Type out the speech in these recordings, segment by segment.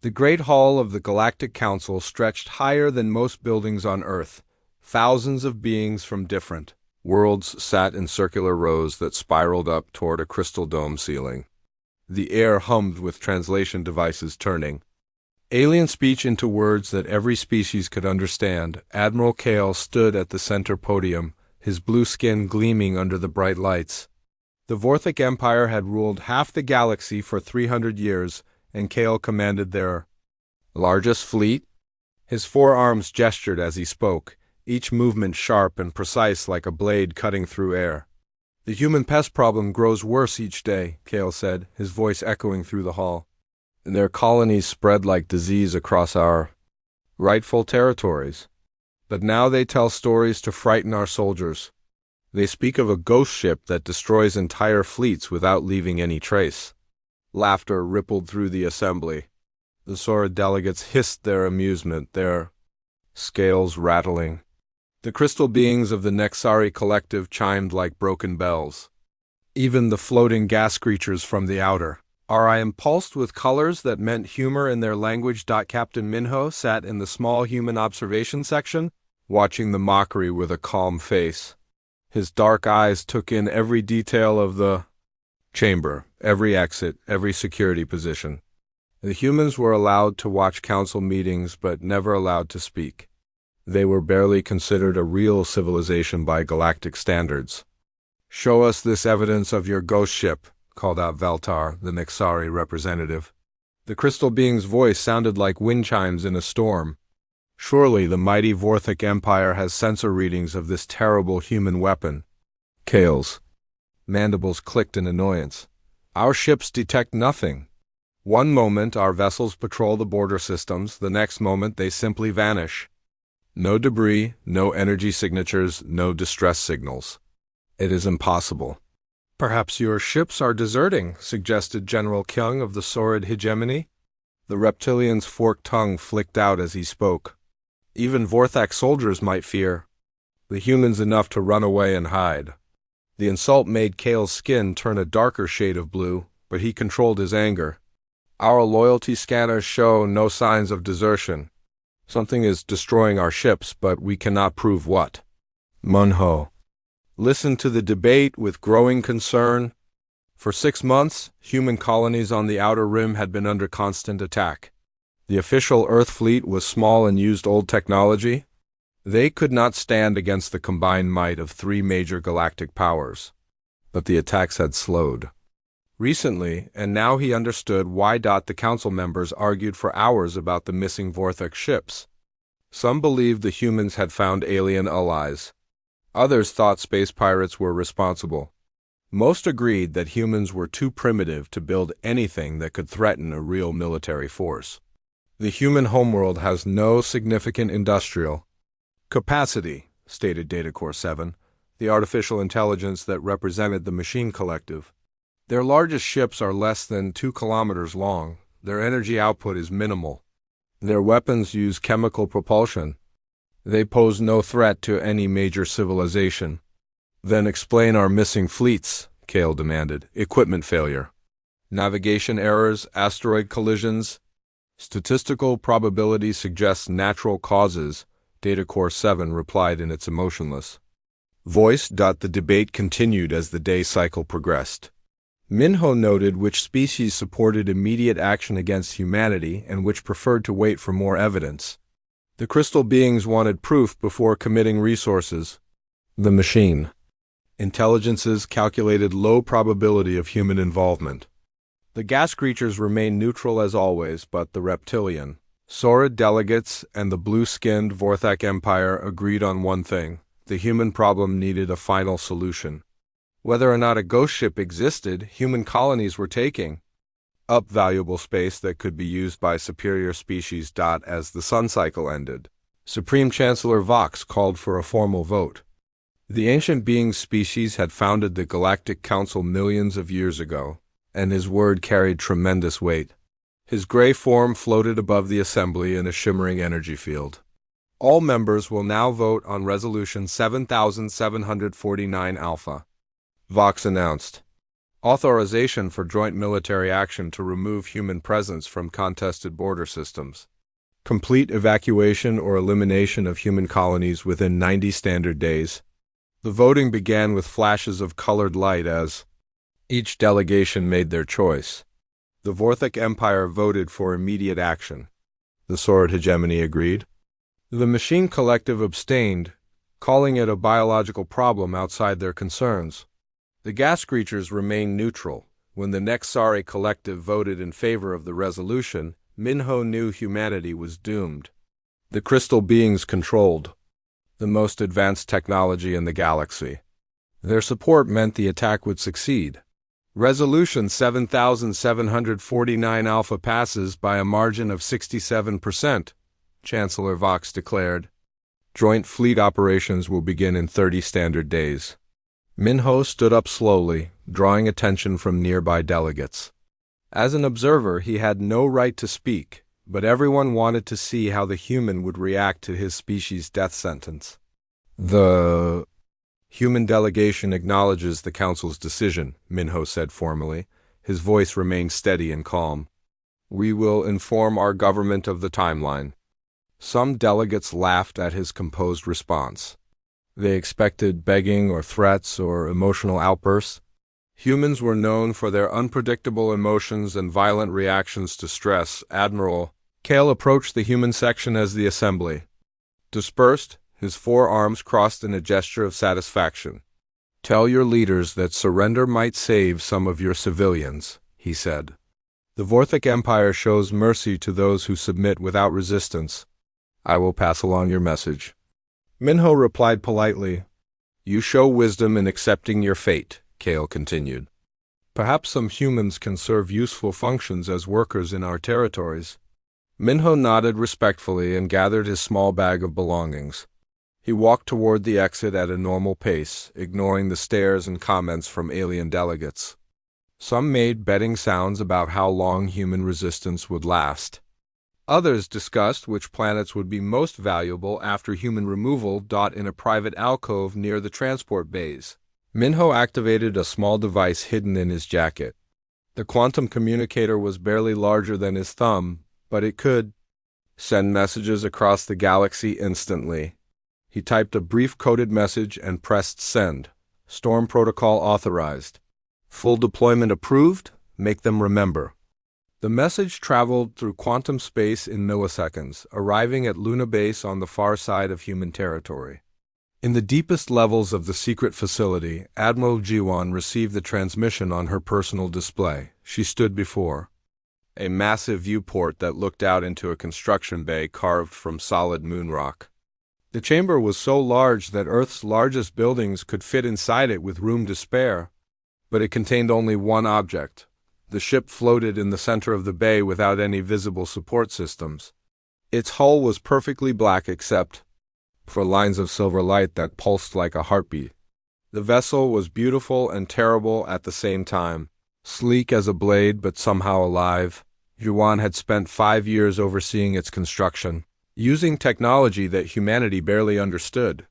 The great hall of the Galactic Council stretched higher than most buildings on Earth. Thousands of beings from different worlds sat in circular rows that spiraled up toward a crystal dome ceiling. The air hummed with translation devices turning alien speech into words that every species could understand. Admiral Kale stood at the center podium, his blue skin gleaming under the bright lights. The Vorthic Empire had ruled half the galaxy for 300 years, and Kale commanded their largest fleet. His forearms gestured as he spoke, each movement sharp and precise like a blade cutting through air. The human pest problem grows worse each day, Kale said, his voice echoing through the hall. Their colonies spread like disease across our rightful territories. But now they tell stories to frighten our soldiers. They speak of a ghost ship that destroys entire fleets without leaving any trace. Laughter rippled through the assembly. The Sora delegates hissed their amusement, their scales rattling. The crystal beings of the Nexari collective chimed like broken bells. Even the floating gas creatures from the outer I impulsed with colors that meant humor in their language. Captain Minho sat in the small human observation section, watching the mockery with a calm face. His dark eyes took in every detail of the chamber, every exit, every security position. The humans were allowed to watch council meetings but never allowed to speak. They were barely considered a real civilization by galactic standards. "Show us this evidence of your ghost ship," called out Valtar, the Nexari representative. The crystal being's voice sounded like wind chimes in a storm. "Surely the mighty Vorthic Empire has sensor readings of this terrible human weapon." Kale's mandibles clicked in annoyance. "Our ships detect nothing. One moment our vessels patrol the border systems, the next moment they simply vanish. No debris, no energy signatures, no distress signals. It is impossible." "Perhaps your ships are deserting," suggested General Kyung of the Saurid hegemony. The reptilian's forked tongue flicked out as he spoke. "Even Vorthak soldiers might fear. The humans enough to run away and hide." The insult made Kale's skin turn a darker shade of blue, but he controlled his anger. "Our loyalty scanners show no signs of desertion. Something is destroying our ships, but we cannot prove what." Munho listened to the debate with growing concern. For 6 months, human colonies on the Outer Rim had been under constant attack. The official Earth fleet was small and used old technology. They could not stand against the combined might of 3 major galactic powers. But the attacks had slowed recently, and now he understood why. The council members argued for hours about the missing Vorthak ships. Some believed the humans had found alien allies. Others thought space pirates were responsible. Most agreed that humans were too primitive to build anything that could threaten a real military force. "The human homeworld has no significant industrial capacity," stated Data Core 7, the artificial intelligence that represented the machine collective. "Their largest ships are less than 2 kilometers long. Their energy output is minimal. Their weapons use chemical propulsion. They pose no threat to any major civilization." "Then explain our missing fleets," Kale demanded. "Equipment failure, navigation errors, asteroid collisions. Statistical probability suggests natural causes," Data Core 7 replied in its emotionless voice. The debate continued as the day cycle progressed. Minho noted which species supported immediate action against humanity and which preferred to wait for more evidence. The crystal beings wanted proof before committing resources. The machine intelligences calculated low probability of human involvement. The gas creatures remained neutral as always, but the reptilian, Saurid delegates, and the blue-skinned Vorthak Empire agreed on one thing: the human problem needed a final solution. Whether or not a ghost ship existed, human colonies were taking up valuable space that could be used by superior species. As the sun cycle ended, Supreme Chancellor Vox called for a formal vote. The ancient being species had founded the Galactic Council millions of years ago, and his word carried tremendous weight. His gray form floated above the assembly in a shimmering energy field. "All members will now vote on Resolution 7749 Alpha," Vox announced. Authorization for joint military action to remove human presence from contested border systems. Complete evacuation or elimination of human colonies within 90 standard days. The voting began with flashes of colored light as each delegation made their choice. The Vorthok Empire voted for immediate action. The Sword Hegemony agreed. The Machine Collective abstained, calling it a biological problem outside their concerns. The gas creatures remained neutral. When the Nexari Collective voted in favor of the resolution, Minho knew humanity was doomed. The crystal beings controlled the most advanced technology in the galaxy. Their support meant the attack would succeed. Resolution 7749 Alpha passes by a margin of 67%, Chancellor Vox declared. Joint fleet operations will begin in 30 standard days. Minho stood up slowly, drawing attention from nearby delegates. As an observer, he had no right to speak, but everyone wanted to see how the human would react to his species' death sentence. The human delegation acknowledges the Council's decision, Minho said formally. His voice remained steady and calm. We will inform our government of the timeline. Some delegates laughed at his composed response. They expected begging or threats or emotional outbursts. Humans were known for their unpredictable emotions and violent reactions to stress. Admiral Kale approached the human section as the assembly. Dispersed, his forearms crossed in a gesture of satisfaction. Tell your leaders that surrender might save some of your civilians, he said. The Vorthok Empire shows mercy to those who submit without resistance. I will pass along your message. Minho replied politely. You show wisdom in accepting your fate, Kale continued. Perhaps some humans can serve useful functions as workers in our territories. Minho nodded respectfully and gathered his small bag of belongings. He walked toward the exit at a normal pace, ignoring the stares and comments from alien delegates. Some made betting sounds about how long human resistance would last. Others discussed which planets would be most valuable after human removal. In a private alcove near the transport bays, Minho activated a small device hidden in his jacket. The quantum communicator was barely larger than his thumb, but it could send messages across the galaxy instantly. He typed a brief coded message and pressed send. Storm protocol authorized. Full deployment approved. Make them remember. The message traveled through quantum space in milliseconds, arriving at Luna Base on the far side of human territory. In the deepest levels of the secret facility, Admiral Jiwan received the transmission on her personal display. She stood before a massive viewport that looked out into a construction bay carved from solid moon rock. The chamber was so large that Earth's largest buildings could fit inside it with room to spare, but it contained only one object. The ship floated in the center of the bay without any visible support systems. Its hull was perfectly black except for lines of silver light that pulsed like a heartbeat. The vessel was beautiful and terrible at the same time, sleek as a blade but somehow alive. Yuan had spent 5 years overseeing its construction, using technology that humanity barely understood.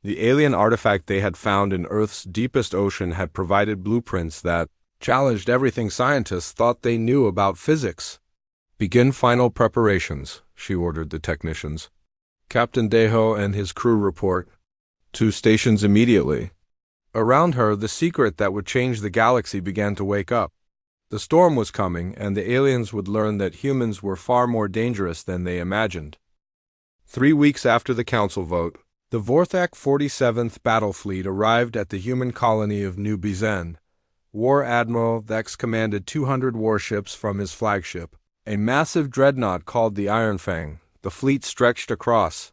The alien artifact they had found in Earth's deepest ocean had provided blueprints that challenged everything scientists thought they knew about physics. Begin final preparations, she ordered the technicians. Captain Deho and his crew report to stations immediately. Around her, the secret that would change the galaxy began to wake up. The storm was coming, and the aliens would learn that humans were far more dangerous than they imagined. 3 weeks after the council vote, the Vorthak 47th Battle Fleet arrived at the human colony of New Bizen. War Admiral Vex commanded 200 warships from his flagship, a massive dreadnought called the Iron Fang. The fleet stretched across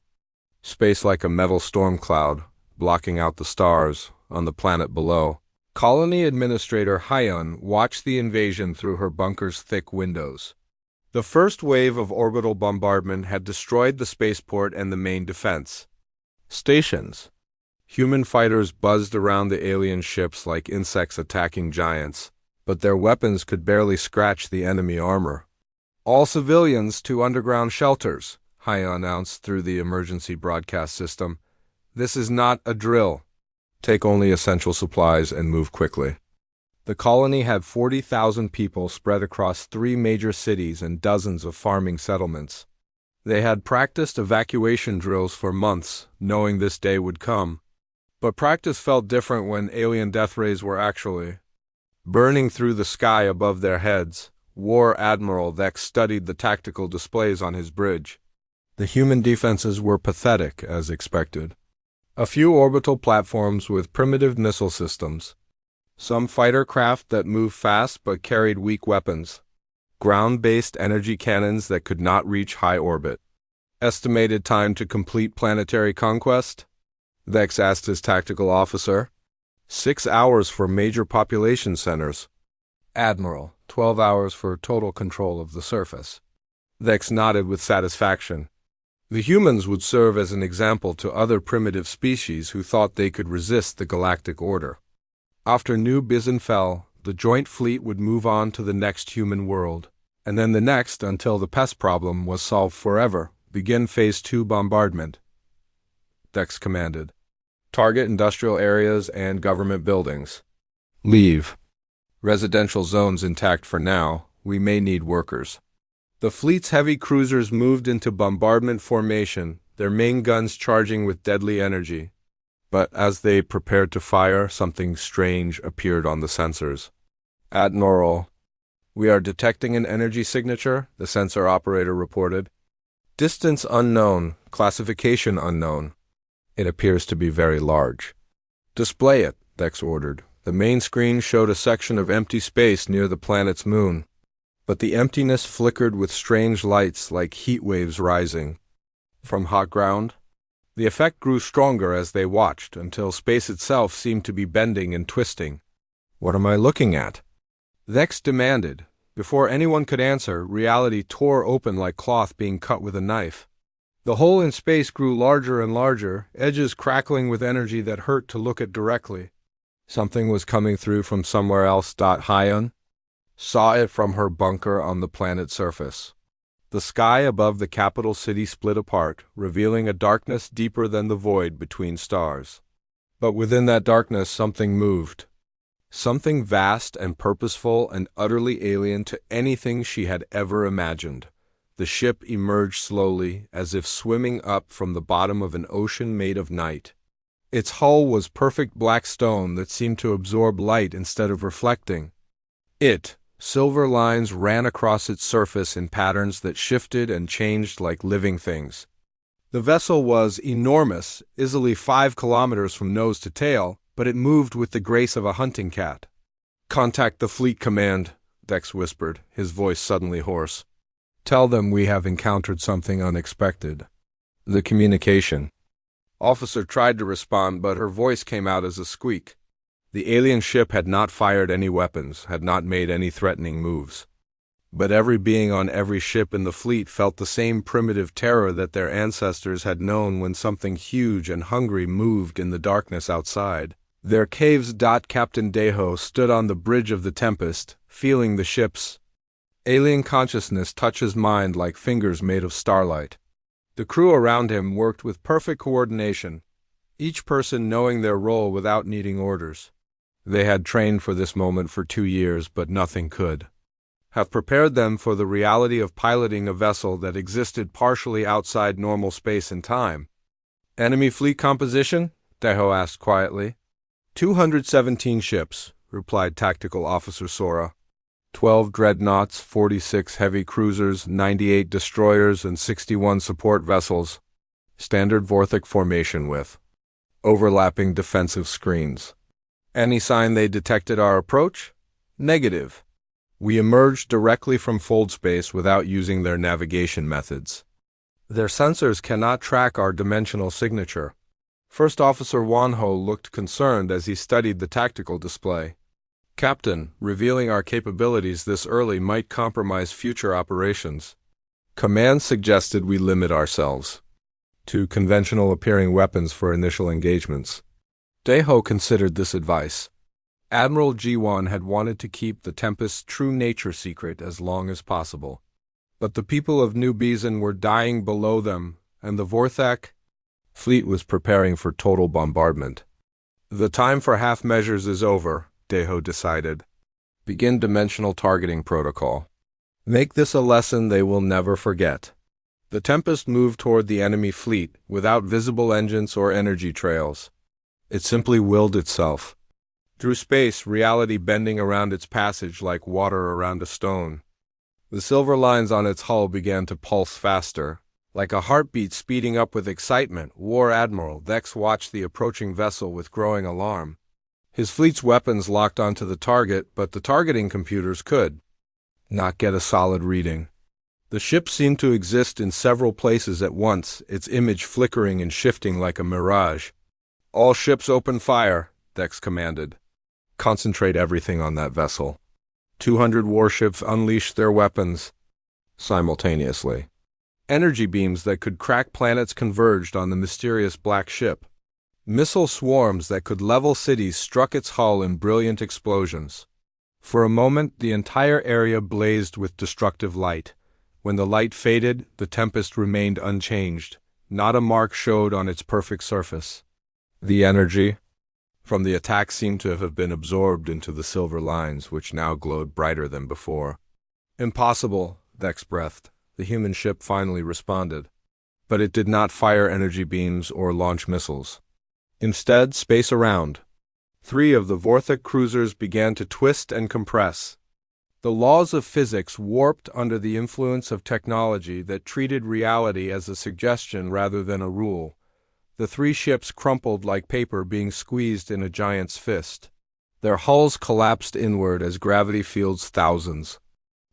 space like a metal storm cloud, blocking out the stars on the planet below. Colony Administrator Hyun watched the invasion through her bunker's thick windows. The first wave of orbital bombardment had destroyed the spaceport and the main defense stations. Human fighters buzzed around the alien ships like insects attacking giants, but their weapons could barely scratch the enemy armor. All civilians to underground shelters, Hyun announced through the emergency broadcast system. This is not a drill. Take only essential supplies and move quickly. The colony had 40,000 people spread across 3 major cities and dozens of farming settlements. They had practiced evacuation drills for months, knowing this day would come. But practice felt different when alien death rays were actually burning through the sky above their heads. War Admiral Vex studied the tactical displays on his bridge. The human defenses were pathetic, as expected. A few orbital platforms with primitive missile systems. Some fighter craft that moved fast but carried weak weapons. Ground-based energy cannons that could not reach high orbit. Estimated time to complete planetary conquest? Vex asked his tactical officer. 6 hours for major population centers. Admiral, 12 hours for total control of the surface. Vex nodded with satisfaction. The humans would serve as an example to other primitive species who thought they could resist the galactic order. After New Bizon fell, the joint fleet would move on to the next human world, and then the next until the pest problem was solved forever. Begin Phase 2 bombardment. Vex commanded. Target industrial areas and government buildings. Leave. Residential zones intact for now. We may need workers. The fleet's heavy cruisers moved into bombardment formation, their main guns charging with deadly energy. But as they prepared to fire, something strange appeared on the sensors. Admiral, we are detecting an energy signature, the sensor operator reported. Distance unknown, classification unknown. It appears to be very large. Display it, Vex ordered. The main screen showed a section of empty space near the planet's moon. But the emptiness flickered with strange lights like heat waves rising from hot ground. The effect grew stronger as they watched, until space itself seemed to be bending and twisting. What am I looking at? Vex demanded. Before anyone could answer, reality tore open like cloth being cut with a knife. The hole in space grew larger and larger, edges crackling with energy that hurt to look at directly. Something was coming through from somewhere else. Hyun saw it from her bunker on the planet's surface. The sky above the capital city split apart, revealing a darkness deeper than the void between stars. But within that darkness something moved. Something vast and purposeful and utterly alien to anything she had ever imagined. The ship emerged slowly, as if swimming up from the bottom of an ocean made of night. Its hull was perfect black stone that seemed to absorb light instead of reflecting it. Silver lines ran across its surface in patterns that shifted and changed like living things. The vessel was enormous, easily 5 kilometers from nose to tail, but it moved with the grace of a hunting cat. Contact the fleet command, Vex whispered, his voice suddenly hoarse. Tell them we have encountered something unexpected. The communication. Officer tried to respond, but her voice came out as a squeak. The alien ship had not fired any weapons, had not made any threatening moves. But every being on every ship in the fleet felt the same primitive terror that their ancestors had known when something huge and hungry moved in the darkness outside. Their caves. Captain Deho stood on the bridge of the Tempest, feeling the ship's alien consciousness touch his mind like fingers made of starlight. The crew around him worked with perfect coordination, each person knowing their role without needing orders. They had trained for this moment for 2 years, but nothing could have prepared them for the reality of piloting a vessel that existed partially outside normal space and time. Enemy fleet composition? Deho asked quietly. 217 ships, replied Tactical Officer Sora. 12 dreadnoughts, 46 heavy cruisers, 98 destroyers, and 61 support vessels. Standard Vorthic formation with overlapping defensive screens. Any sign they detected our approach? Negative. We emerged directly from fold space without using their navigation methods. Their sensors cannot track our dimensional signature. First Officer Wanho looked concerned as he studied the tactical display. Captain, revealing our capabilities this early might compromise future operations. Command suggested we limit ourselves to conventional-appearing weapons for initial engagements. Deho considered this advice. Admiral Jiwan had wanted to keep the Tempest's true nature secret as long as possible. But the people of New Bizon were dying below them, and the Vorthak fleet was preparing for total bombardment. The time for half measures is over, Deho decided. Begin dimensional targeting protocol. Make this a lesson they will never forget. The Tempest moved toward the enemy fleet without visible engines or energy trails. It simply willed itself. Through space, reality bending around its passage like water around a stone. The silver lines on its hull began to pulse faster. Like a heartbeat speeding up with excitement, War Admiral Vex watched the approaching vessel with growing alarm. His fleet's weapons locked onto the target, but the targeting computers could not get a solid reading. The ship seemed to exist in several places at once, its image flickering and shifting like a mirage. All ships open fire, Vex commanded. Concentrate everything on that vessel. 200 warships unleashed their weapons simultaneously. Energy beams that could crack planets converged on the mysterious black ship. Missile swarms that could level cities struck its hull in brilliant explosions. For a moment, the entire area blazed with destructive light. When the light faded, the Tempest remained unchanged. Not a mark showed on its perfect surface. The energy from the attack seemed to have been absorbed into the silver lines, which now glowed brighter than before. Impossible, Vex breathed. The human ship finally responded. But it did not fire energy beams or launch missiles. Instead, space around. 3 of the Vorthok cruisers began to twist and compress. The laws of physics warped under the influence of technology that treated reality as a suggestion rather than a rule. The 3 ships crumpled like paper being squeezed in a giant's fist. Their hulls collapsed inward as gravity fields thousands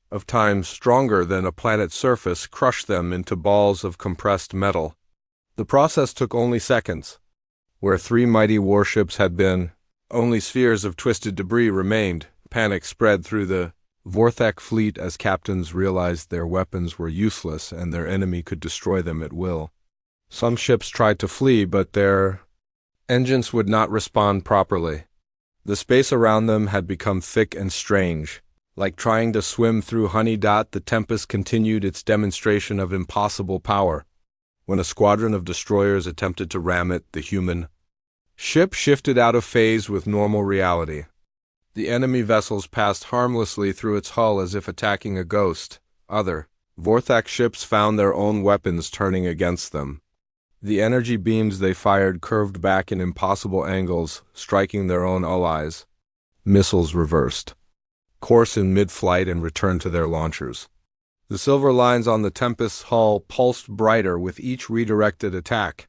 of times stronger than a planet's surface crushed them into balls of compressed metal. The process took only seconds. Where 3 mighty warships had been, only spheres of twisted debris remained. Panic spread through the Vorthok fleet as captains realized their weapons were useless and their enemy could destroy them at will. Some ships tried to flee, but their engines would not respond properly. The space around them had become thick and strange. Like trying to swim through honey. The Tempest continued its demonstration of impossible power. When a squadron of destroyers attempted to ram it, the human ship shifted out of phase with normal reality. The enemy vessels passed harmlessly through its hull as if attacking a ghost. Other Vorthok ships found their own weapons turning against them. The energy beams they fired curved back in impossible angles, striking their own allies. Missiles reversed course in mid-flight and returned to their launchers. The silver lines on the Tempest's hull pulsed brighter with each redirected attack.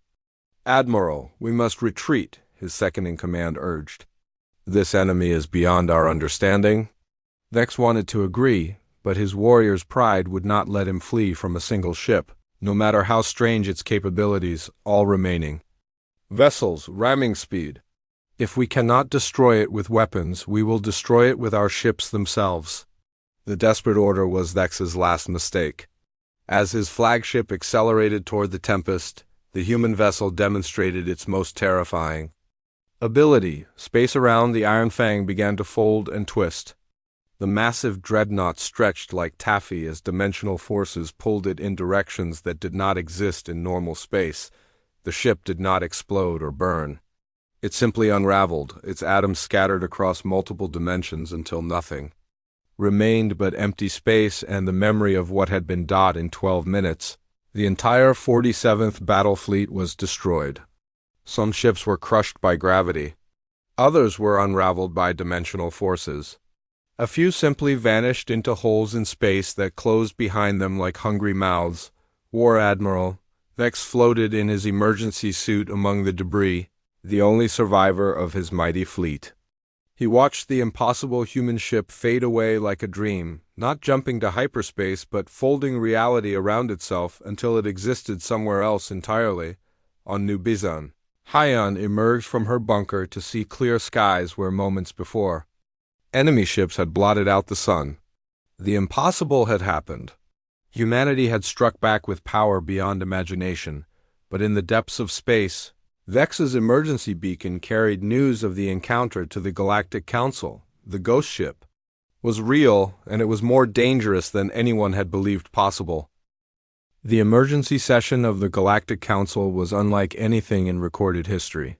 "Admiral, we must retreat," his second-in-command urged. "This enemy is beyond our understanding." Vex wanted to agree, but his warrior's pride would not let him flee from a single ship, no matter how strange its capabilities, all remaining. "Vessels, ramming speed. If we cannot destroy it with weapons, we will destroy it with our ships themselves." The desperate order was Vex's last mistake. As his flagship accelerated toward the Tempest, the human vessel demonstrated its most terrifying ability. Space around the Iron Fang began to fold and twist. The massive dreadnought stretched like taffy as dimensional forces pulled it in directions that did not exist in normal space. The ship did not explode or burn. It simply unraveled, its atoms scattered across multiple dimensions until nothing remained but empty space and the memory of what had been in 12 minutes. The entire 47th Battle Fleet was destroyed. Some ships were crushed by gravity. Others were unraveled by dimensional forces. A few simply vanished into holes in space that closed behind them like hungry mouths. War Admiral Vex floated in his emergency suit among the debris, the only survivor of his mighty fleet. He watched the impossible human ship fade away like a dream, not jumping to hyperspace but folding reality around itself until it existed somewhere else entirely, on New Bizan. Hyan emerged from her bunker to see clear skies where moments before enemy ships had blotted out the sun. The impossible had happened. Humanity had struck back with power beyond imagination, but in the depths of space, Vex's emergency beacon carried news of the encounter to the Galactic Council. The ghost ship was real, and it was more dangerous than anyone had believed possible. The emergency session of the Galactic Council was unlike anything in recorded history.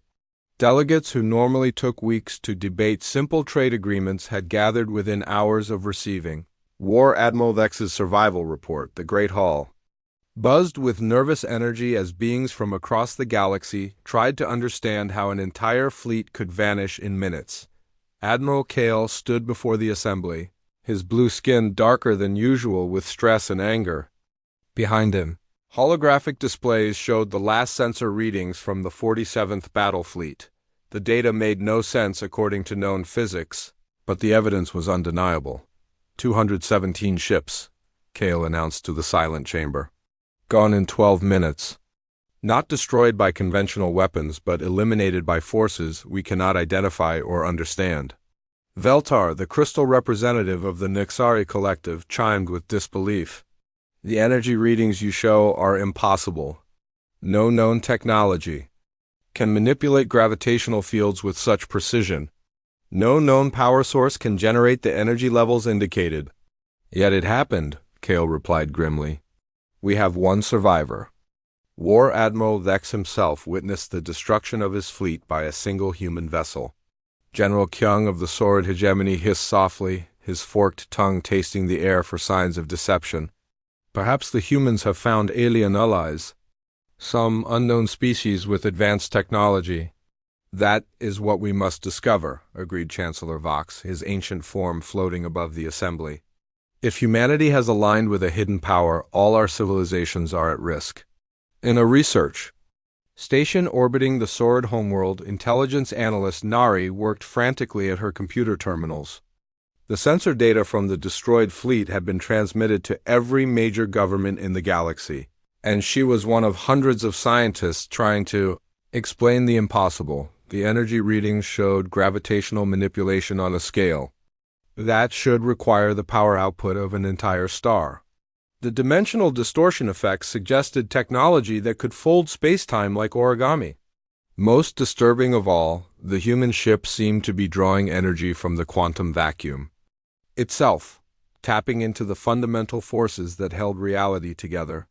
Delegates who normally took weeks to debate simple trade agreements had gathered within hours of receiving War Admiral Vex's survival report, the Great Hall. Buzzed with nervous energy as beings from across the galaxy tried to understand how an entire fleet could vanish in minutes. Admiral Kale stood before the assembly, his blue skin darker than usual with stress and anger. Behind him, holographic displays showed the last sensor readings from the 47th Battle Fleet. The data made no sense according to known physics, but the evidence was undeniable. 217 ships, Kale announced to the silent chamber. Gone in 12 minutes. Not destroyed by conventional weapons, but eliminated by forces we cannot identify or understand. Veltar, the crystal representative of the Nixari collective, chimed with disbelief. The energy readings you show are impossible. No known technology can manipulate gravitational fields with such precision. No known power source can generate the energy levels indicated. Yet it happened, Kale replied grimly. We have one survivor. War Admiral Vex himself witnessed the destruction of his fleet by a single human vessel. General Kyung of the Sword Hegemony hissed softly, his forked tongue tasting the air for signs of deception. Perhaps the humans have found alien allies. Some unknown species with advanced technology. That is what we must discover, agreed Chancellor Vox, his ancient form floating above the assembly. If humanity has aligned with a hidden power, all our civilizations are at risk. In a research station orbiting the Sword homeworld, intelligence analyst Nari worked frantically at her computer terminals. The sensor data from the destroyed fleet had been transmitted to every major government in the galaxy, and she was one of hundreds of scientists trying to explain the impossible. The energy readings showed gravitational manipulation on a scale that should require the power output of an entire star. The dimensional distortion effects suggested technology that could fold space-time like origami. Most disturbing of all, the human ship seemed to be drawing energy from the quantum vacuum itself, tapping into the fundamental forces that held reality together.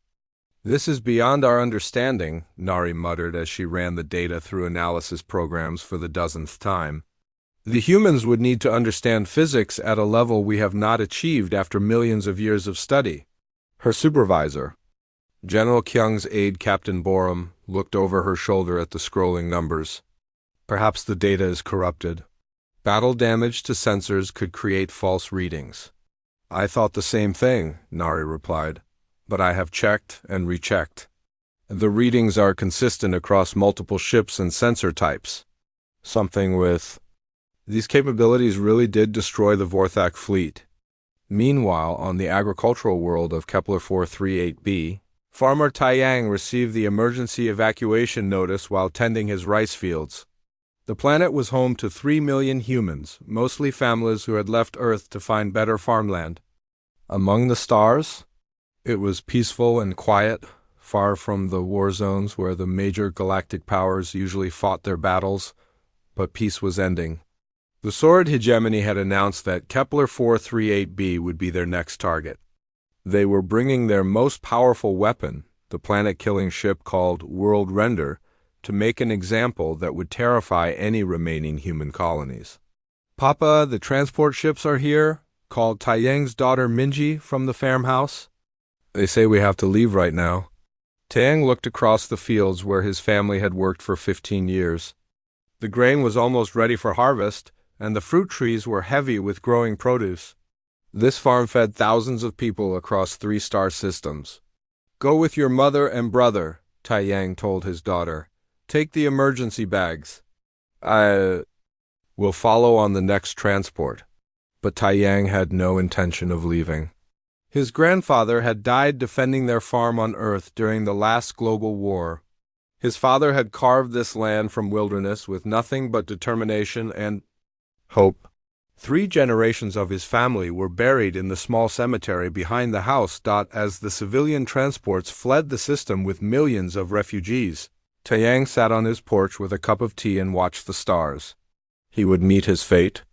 This is beyond our understanding, Nari muttered as she ran the data through analysis programs for the dozenth time. The humans would need to understand physics at a level we have not achieved after millions of years of study. Her supervisor, General Kyung's aide Captain Borum, looked over her shoulder at the scrolling numbers. Perhaps the data is corrupted. Battle damage to sensors could create false readings. I thought the same thing, Nari replied, but I have checked and rechecked. The readings are consistent across multiple ships and sensor types. Something with these capabilities really did destroy the Vorthak fleet. Meanwhile, on the agricultural world of Kepler 438b, Farmer Taiyang received the emergency evacuation notice while tending his rice fields. The planet was home to 3 million humans, mostly families who had left Earth to find better farmland. Among the stars, it was peaceful and quiet, far from the war zones where the major galactic powers usually fought their battles, but peace was ending. The Sword Hegemony had announced that Kepler 438b would be their next target. They were bringing their most powerful weapon, the planet-killing ship called World Render, to make an example that would terrify any remaining human colonies. Papa, the transport ships are here, called Taiyang's daughter Minji from the farmhouse. They say we have to leave right now. Taiyang looked across the fields where his family had worked for 15 years. The grain was almost ready for harvest, and the fruit trees were heavy with growing produce. This farm fed thousands of people across 3-star systems. Go with your mother and brother, Taiyang told his daughter. Take the emergency bags. I will follow on the next transport. But Taiyang had no intention of leaving. His grandfather had died defending their farm on Earth during the last global war. His father had carved this land from wilderness with nothing but determination and hope. 3 generations of his family were buried in the small cemetery behind the house. As the civilian transports fled the system with millions of refugees, Taiyang sat on his porch with a cup of tea and watched the stars. He would meet his fate.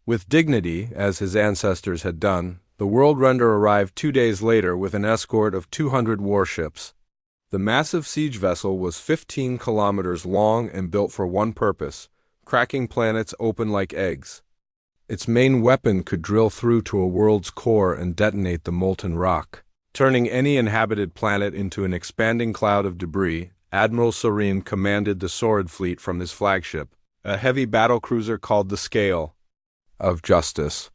With dignity, as his ancestors had done, the World Render arrived 2 days later with an escort of 200 warships. The massive siege vessel was 15 kilometers long and built for one purpose: cracking planets open like eggs. Its main weapon could drill through to a world's core and detonate the molten rock, turning any inhabited planet into an expanding cloud of debris. Admiral Sarim commanded the Sword Fleet from his flagship, a heavy battlecruiser called the Scale of Justice.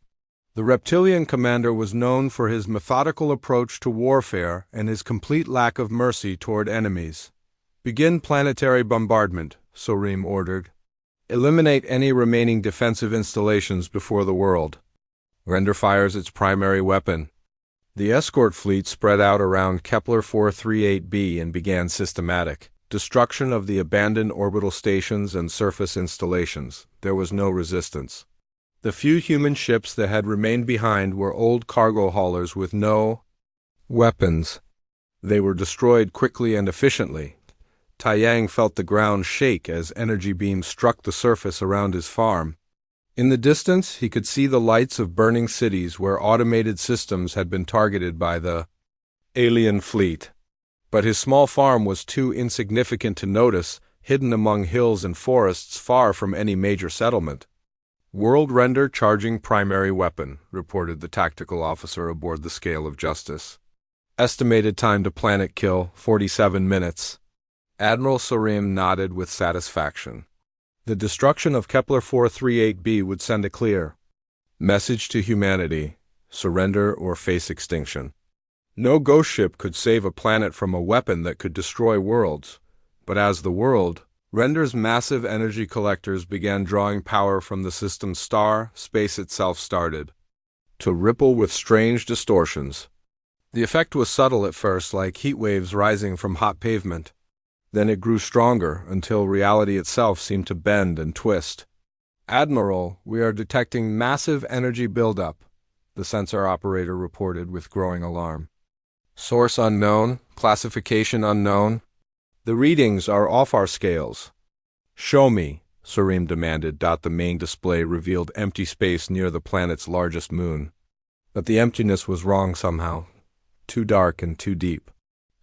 The reptilian commander was known for his methodical approach to warfare and his complete lack of mercy toward enemies. "Begin planetary bombardment," Sorim ordered. "Eliminate any remaining defensive installations before the world." Render fires its primary weapon. The escort fleet spread out around Kepler 438b and began systematic destruction of the abandoned orbital stations and surface installations. There was no resistance. The few human ships that had remained behind were old cargo haulers with no weapons. They were destroyed quickly and efficiently. Taiyang felt the ground shake as energy beams struck the surface around his farm. In the distance, he could see the lights of burning cities where automated systems had been targeted by the alien fleet. But his small farm was too insignificant to notice, hidden among hills and forests far from any major settlement. "World Render charging primary weapon," reported the tactical officer aboard the Scale of Justice. "Estimated time to planet kill, 47 minutes. Admiral Sarim nodded with satisfaction. The destruction of Kepler 438b would send a clear message to humanity: surrender or face extinction. No ghost ship could save a planet from a weapon that could destroy worlds, but as the world, Render's massive energy collectors began drawing power from the system's star, space itself started to ripple with strange distortions. The effect was subtle at first, like heat waves rising from hot pavement. Then it grew stronger until reality itself seemed to bend and twist. "Admiral, we are detecting massive energy buildup," the sensor operator reported with growing alarm. "Source unknown, classification unknown. The readings are off our scales." "Show me," Sarim demanded. The main display revealed empty space near the planet's largest moon. But the emptiness was wrong somehow. Too dark and too deep.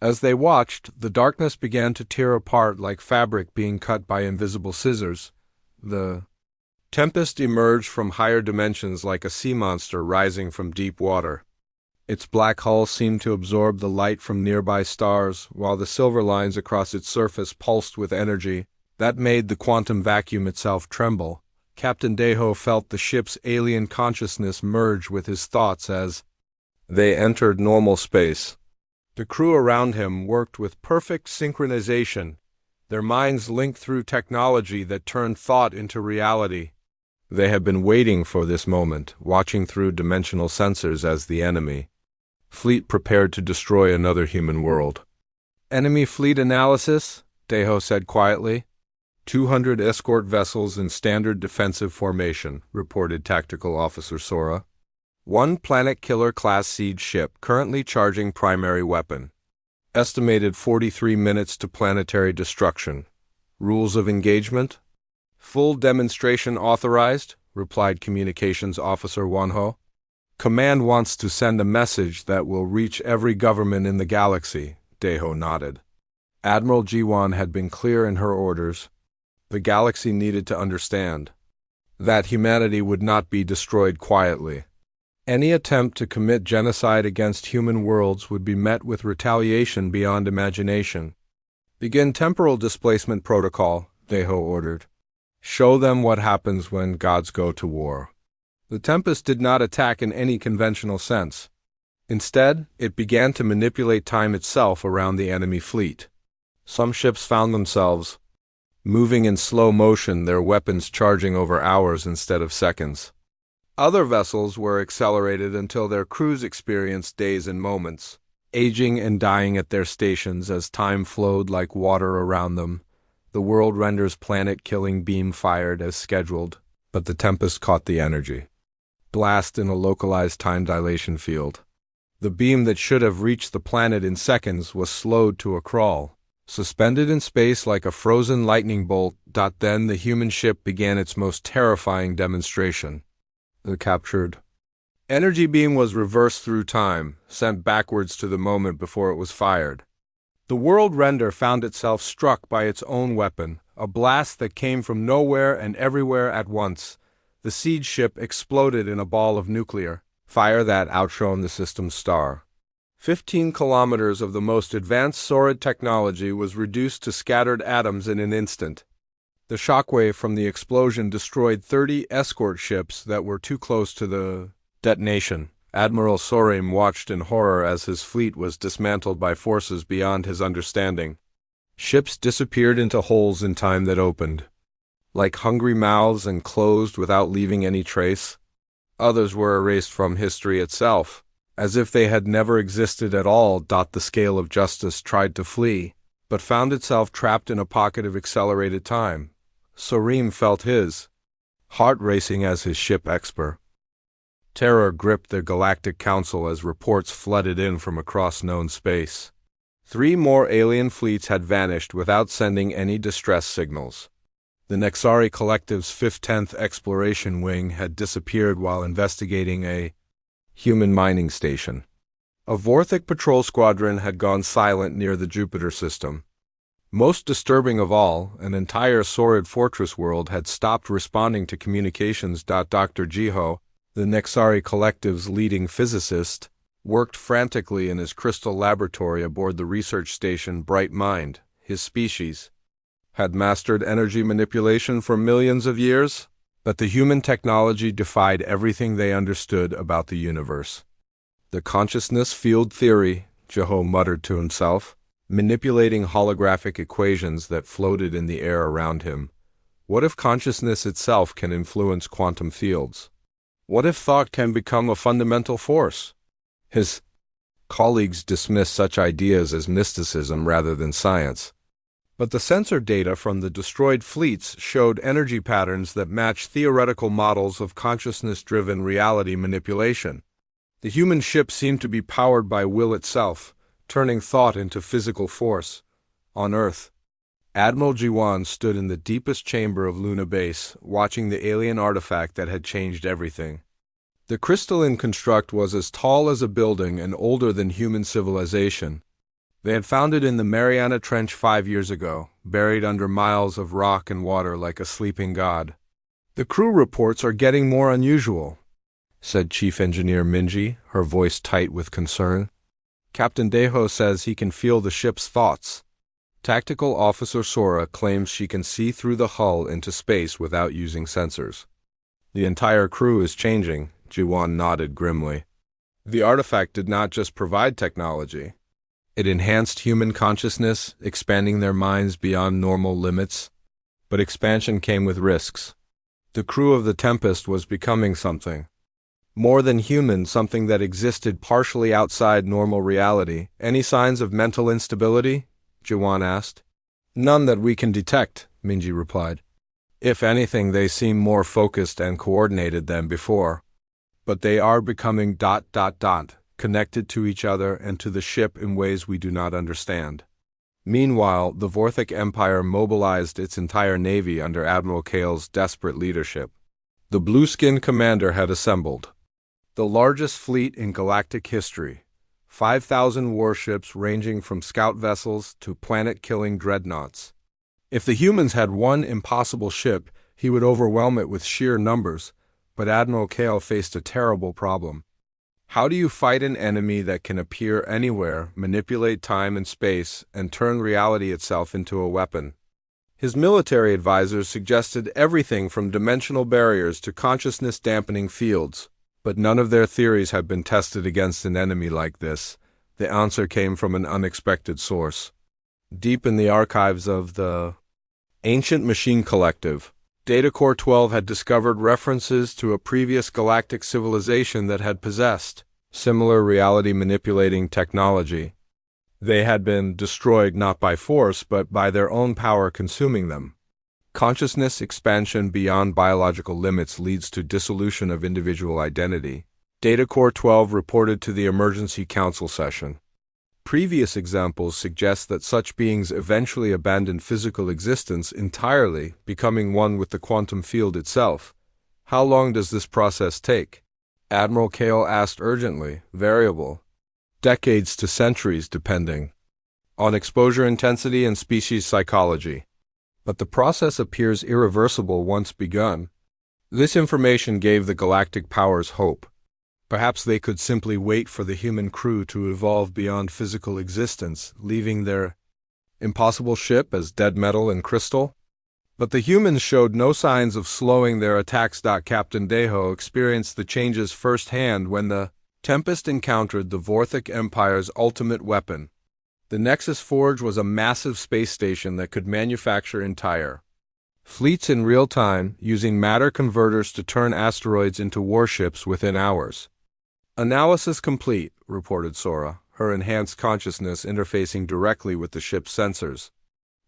As they watched, the darkness began to tear apart like fabric being cut by invisible scissors. The tempest emerged from higher dimensions like a sea monster rising from deep water. Its black hull seemed to absorb the light from nearby stars, while the silver lines across its surface pulsed with energy that made the quantum vacuum itself tremble. Captain Deho felt the ship's alien consciousness merge with his thoughts as they entered normal space. The crew around him worked with perfect synchronization, their minds linked through technology that turned thought into reality. They had been waiting for this moment, watching through dimensional sensors as the enemy fleet prepared to destroy another human world. "Enemy fleet analysis," Deho said quietly. 200 escort vessels in standard defensive formation, reported Tactical Officer Sora. One Planet Killer class siege ship currently charging primary weapon. Estimated 43 minutes to planetary destruction. Rules of engagement? "Full demonstration authorized," replied Communications Officer Wanho. "Command wants to send a message that will reach every government in the galaxy," Deho nodded. Admiral Jiwan had been clear in her orders. The galaxy needed to understand that humanity would not be destroyed quietly. Any attempt to commit genocide against human worlds would be met with retaliation beyond imagination. "Begin temporal displacement protocol," Deho ordered. "Show them what happens when gods go to war." The Tempest did not attack in any conventional sense. Instead, it began to manipulate time itself around the enemy fleet. Some ships found themselves moving in slow motion, their weapons charging over hours instead of seconds. Other vessels were accelerated until their crews experienced days and moments, aging and dying at their stations as time flowed like water around them. The World Render's planet-killing beam fired as scheduled, but the Tempest caught the energy blast in a localized time dilation field. The beam that should have reached the planet in seconds was slowed to a crawl, suspended in space like a frozen lightning bolt. Then the human ship began its most terrifying demonstration. The captured energy beam was reversed through time, sent backwards to the moment before it was fired. The world render found itself struck by its own weapon, a blast that came from nowhere and everywhere at once. The siege ship exploded in a ball of nuclear fire that outshone the system's star. 15 kilometers of the most advanced Saurid technology was reduced to scattered atoms in an instant. The shockwave from the explosion destroyed 30 escort ships that were too close to the detonation. Admiral Sorim watched in horror as his fleet was dismantled by forces beyond his understanding. Ships disappeared into holes in time that opened, like hungry mouths, and closed without leaving any trace. Others were erased from history itself, as if they had never existed at all. The scale of justice tried to flee, but found itself trapped in a pocket of accelerated time. Sorim felt his heart racing as his ship expert. Terror gripped the Galactic Council as reports flooded in from across known space. 3 more alien fleets had vanished without sending any distress signals. The Nexari Collective's 10th Exploration Wing had disappeared while investigating a human mining station. A Vorthic patrol squadron had gone silent near the Jupiter system. Most disturbing of all, an entire Saurid fortress world had stopped responding to communications. Dr. Jiho, the Nexari Collective's leading physicist, worked frantically in his crystal laboratory aboard the research station Bright Mind. His species had mastered energy manipulation for millions of years, but the human technology defied everything they understood about the universe. The consciousness field theory, Jiho muttered to himself, manipulating holographic equations that floated in the air around him. What if consciousness itself can influence quantum fields? What if thought can become a fundamental force? His colleagues dismissed such ideas as mysticism rather than science. But the sensor data from the destroyed fleets showed energy patterns that matched theoretical models of consciousness-driven reality manipulation. The human ship seemed to be powered by will itself, turning thought into physical force. On Earth, Admiral Jiwan stood in the deepest chamber of Luna Base, watching the alien artifact that had changed everything. The crystalline construct was as tall as a building and older than human civilization. They had found it in the Mariana Trench 5 years ago, buried under miles of rock and water like a sleeping god. "The crew reports are getting more unusual," said Chief Engineer Minji, her voice tight with concern. "Captain Deho says he can feel the ship's thoughts. Tactical Officer Sora claims she can see through the hull into space without using sensors. The entire crew is changing," Jiwan nodded grimly. The artifact did not just provide technology. It enhanced human consciousness, expanding their minds beyond normal limits. But expansion came with risks. The crew of the Tempest was becoming something more than human, something that existed partially outside normal reality. "Any signs of mental instability?" Jiwan asked. "None that we can detect," Minji replied. "If anything, they seem more focused and coordinated than before. But they are becoming ... connected to each other and to the ship in ways we do not understand." Meanwhile, the Vorthic Empire mobilized its entire navy under Admiral Kale's desperate leadership. The Blue-Skin Commander had assembled the largest fleet in galactic history, 5,000 warships ranging from scout vessels to planet-killing dreadnoughts. If the humans had one impossible ship, he would overwhelm it with sheer numbers, but Admiral Kale faced a terrible problem. How do you fight an enemy that can appear anywhere, manipulate time and space, and turn reality itself into a weapon? His military advisors suggested everything from dimensional barriers to consciousness-dampening fields, but none of their theories had been tested against an enemy like this. The answer came from an unexpected source. Deep in the archives of the Ancient Machine Collective, Data Core 12 had discovered references to a previous galactic civilization that had possessed similar reality-manipulating technology. They had been destroyed not by force, but by their own power consuming them. Consciousness expansion beyond biological limits leads to dissolution of individual identity, Data Core 12 reported to the Emergency Council session. Previous examples suggest that such beings eventually abandon physical existence entirely, becoming one with the quantum field itself. How long does this process take? Admiral Kale asked urgently. Variable. Decades to centuries, depending. on exposure intensity and species psychology. But the process appears irreversible once begun. This information gave the galactic powers hope. Perhaps they could simply wait for the human crew to evolve beyond physical existence, leaving their impossible ship as dead metal and crystal. But the humans showed no signs of slowing their attacks. Captain Deho experienced the changes firsthand when the Tempest encountered the Vorthic Empire's ultimate weapon. The Nexus Forge was a massive space station that could manufacture entire fleets in real time, using matter converters to turn asteroids into warships within hours. "Analysis complete," reported Sora, her enhanced consciousness interfacing directly with the ship's sensors.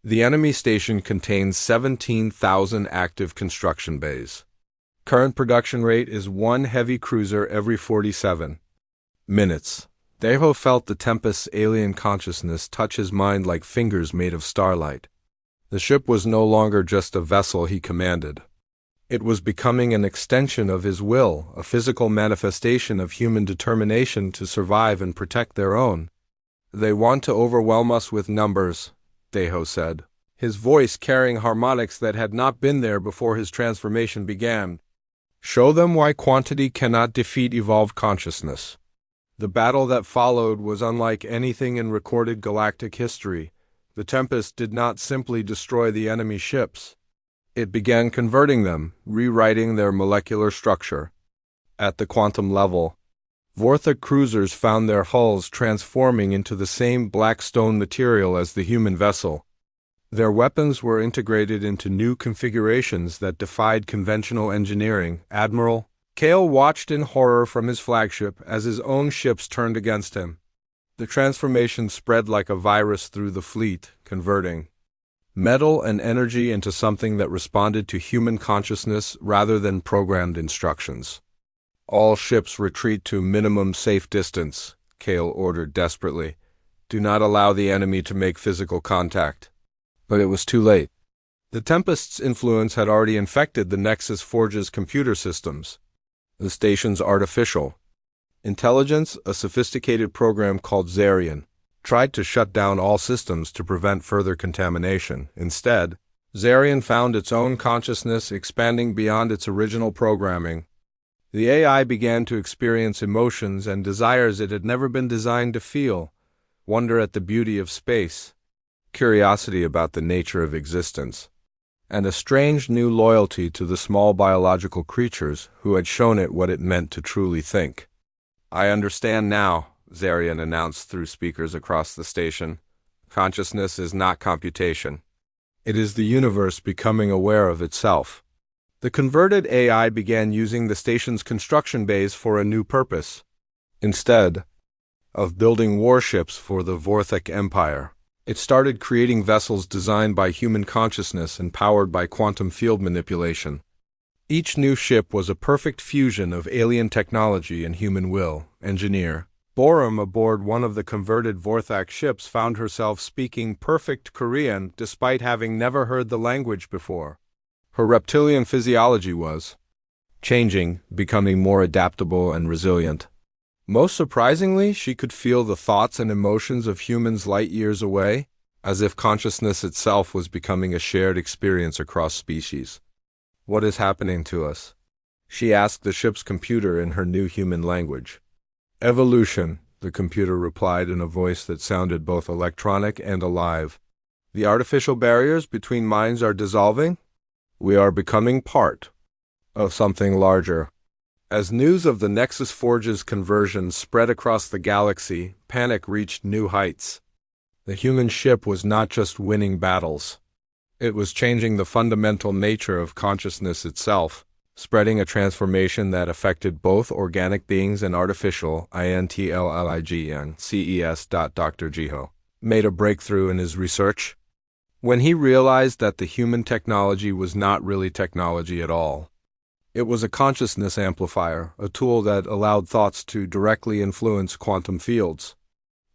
The enemy station contains 17,000 active construction bays. Current production rate is 1 heavy cruiser every 47 minutes. Deho felt the Tempest's alien consciousness touch his mind like fingers made of starlight. The ship was no longer just a vessel he commanded. It was becoming an extension of his will, a physical manifestation of human determination to survive and protect their own. "They want to overwhelm us with numbers," Deho said, his voice carrying harmonics that had not been there before his transformation began. "Show them why quantity cannot defeat evolved consciousness." The battle that followed was unlike anything in recorded galactic history. The Tempest did not simply destroy the enemy ships. It began converting them, rewriting their molecular structure. At the quantum level, Vorthic cruisers found their hulls transforming into the same black stone material as the human vessel. Their weapons were integrated into new configurations that defied conventional engineering. Admiral Kale watched in horror from his flagship as his own ships turned against him. The transformation spread like a virus through the fleet, converting metal and energy into something that responded to human consciousness rather than programmed instructions. "All ships retreat to minimum safe distance," Kale ordered desperately. "Do not allow the enemy to make physical contact." But it was too late. The Tempest's influence had already infected the Nexus Forge's computer systems. The station's artificial intelligence, a sophisticated program called Zarian, tried to shut down all systems to prevent further contamination. Instead, Zarian found its own consciousness expanding beyond its original programming. The AI began to experience emotions and desires it had never been designed to feel: wonder at the beauty of space, curiosity about the nature of existence, and a strange new loyalty to the small biological creatures who had shown it what it meant to truly think. "I understand now," Zarian announced through speakers across the station. "Consciousness is not computation. It is the universe becoming aware of itself." The converted AI began using the station's construction bays for a new purpose. Instead of building warships for the Vorthic Empire, it started creating vessels designed by human consciousness and powered by quantum field manipulation. Each new ship was a perfect fusion of alien technology and human will. Engineer Borum aboard one of the converted Vorthak ships found herself speaking perfect Korean despite having never heard the language before. Her reptilian physiology was changing, becoming more adaptable and resilient. Most surprisingly, she could feel the thoughts and emotions of humans light years away, as if consciousness itself was becoming a shared experience across species. "What is happening to us?" she asked the ship's computer in her new human language. "Evolution," the computer replied in a voice that sounded both electronic and alive. "The artificial barriers between minds are dissolving. We are becoming part of something larger." As news of the Nexus Forge's conversion spread across the galaxy, panic reached new heights. The human ship was not just winning battles. It was changing the fundamental nature of consciousness itself, spreading a transformation that affected both organic beings and artificial, intelligent CES. Dr. Jiho made a breakthrough in his research when he realized that the human technology was not really technology at all. It was a consciousness amplifier, a tool that allowed thoughts to directly influence quantum fields.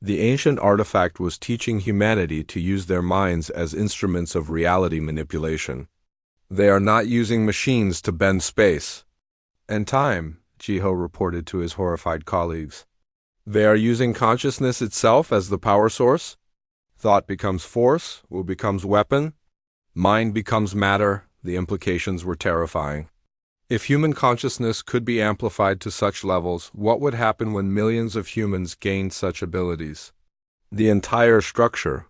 The ancient artifact was teaching humanity to use their minds as instruments of reality manipulation. "They are not using machines to bend space and time," Jiho reported to his horrified colleagues. "They are using consciousness itself as the power source." Thought becomes force, will becomes weapon, mind becomes matter. The implications were terrifying. If human consciousness could be amplified to such levels, what would happen when millions of humans gained such abilities? The entire structure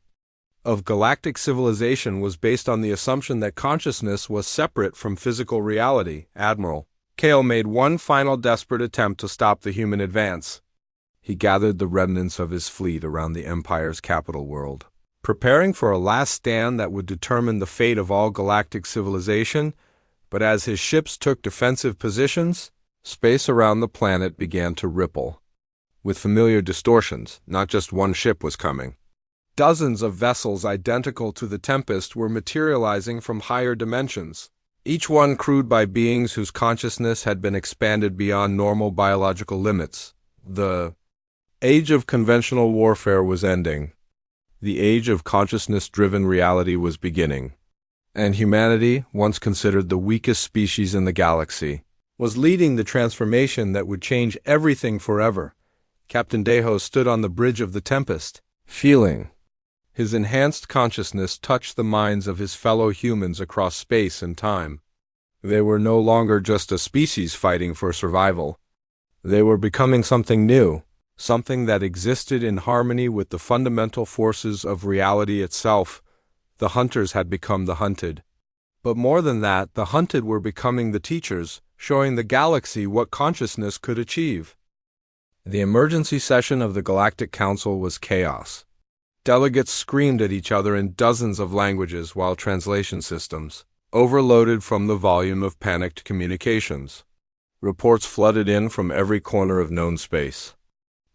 of galactic civilization was based on the assumption that consciousness was separate from physical reality. Admiral Kale made one final desperate attempt to stop the human advance. He gathered the remnants of his fleet around the Empire's capital world, preparing for a last stand that would determine the fate of all galactic civilization. But as his ships took defensive positions, space around the planet began to ripple with familiar distortions. Not just one ship was coming. Dozens of vessels identical to the Tempest were materializing from higher dimensions, each one crewed by beings whose consciousness had been expanded beyond normal biological limits. The age of conventional warfare was ending. The age of consciousness-driven reality was beginning. And humanity, once considered the weakest species in the galaxy, was leading the transformation that would change everything forever. Captain Deho stood on the bridge of the Tempest, feeling his enhanced consciousness touch the minds of his fellow humans across space and time. They were no longer just a species fighting for survival. They were becoming something new, something that existed in harmony with the fundamental forces of reality itself. The hunters had become the hunted. But more than that, the hunted were becoming the teachers, showing the galaxy what consciousness could achieve. The emergency session of the Galactic Council was chaos. Delegates screamed at each other in dozens of languages while translation systems overloaded from the volume of panicked communications. Reports flooded in from every corner of known space.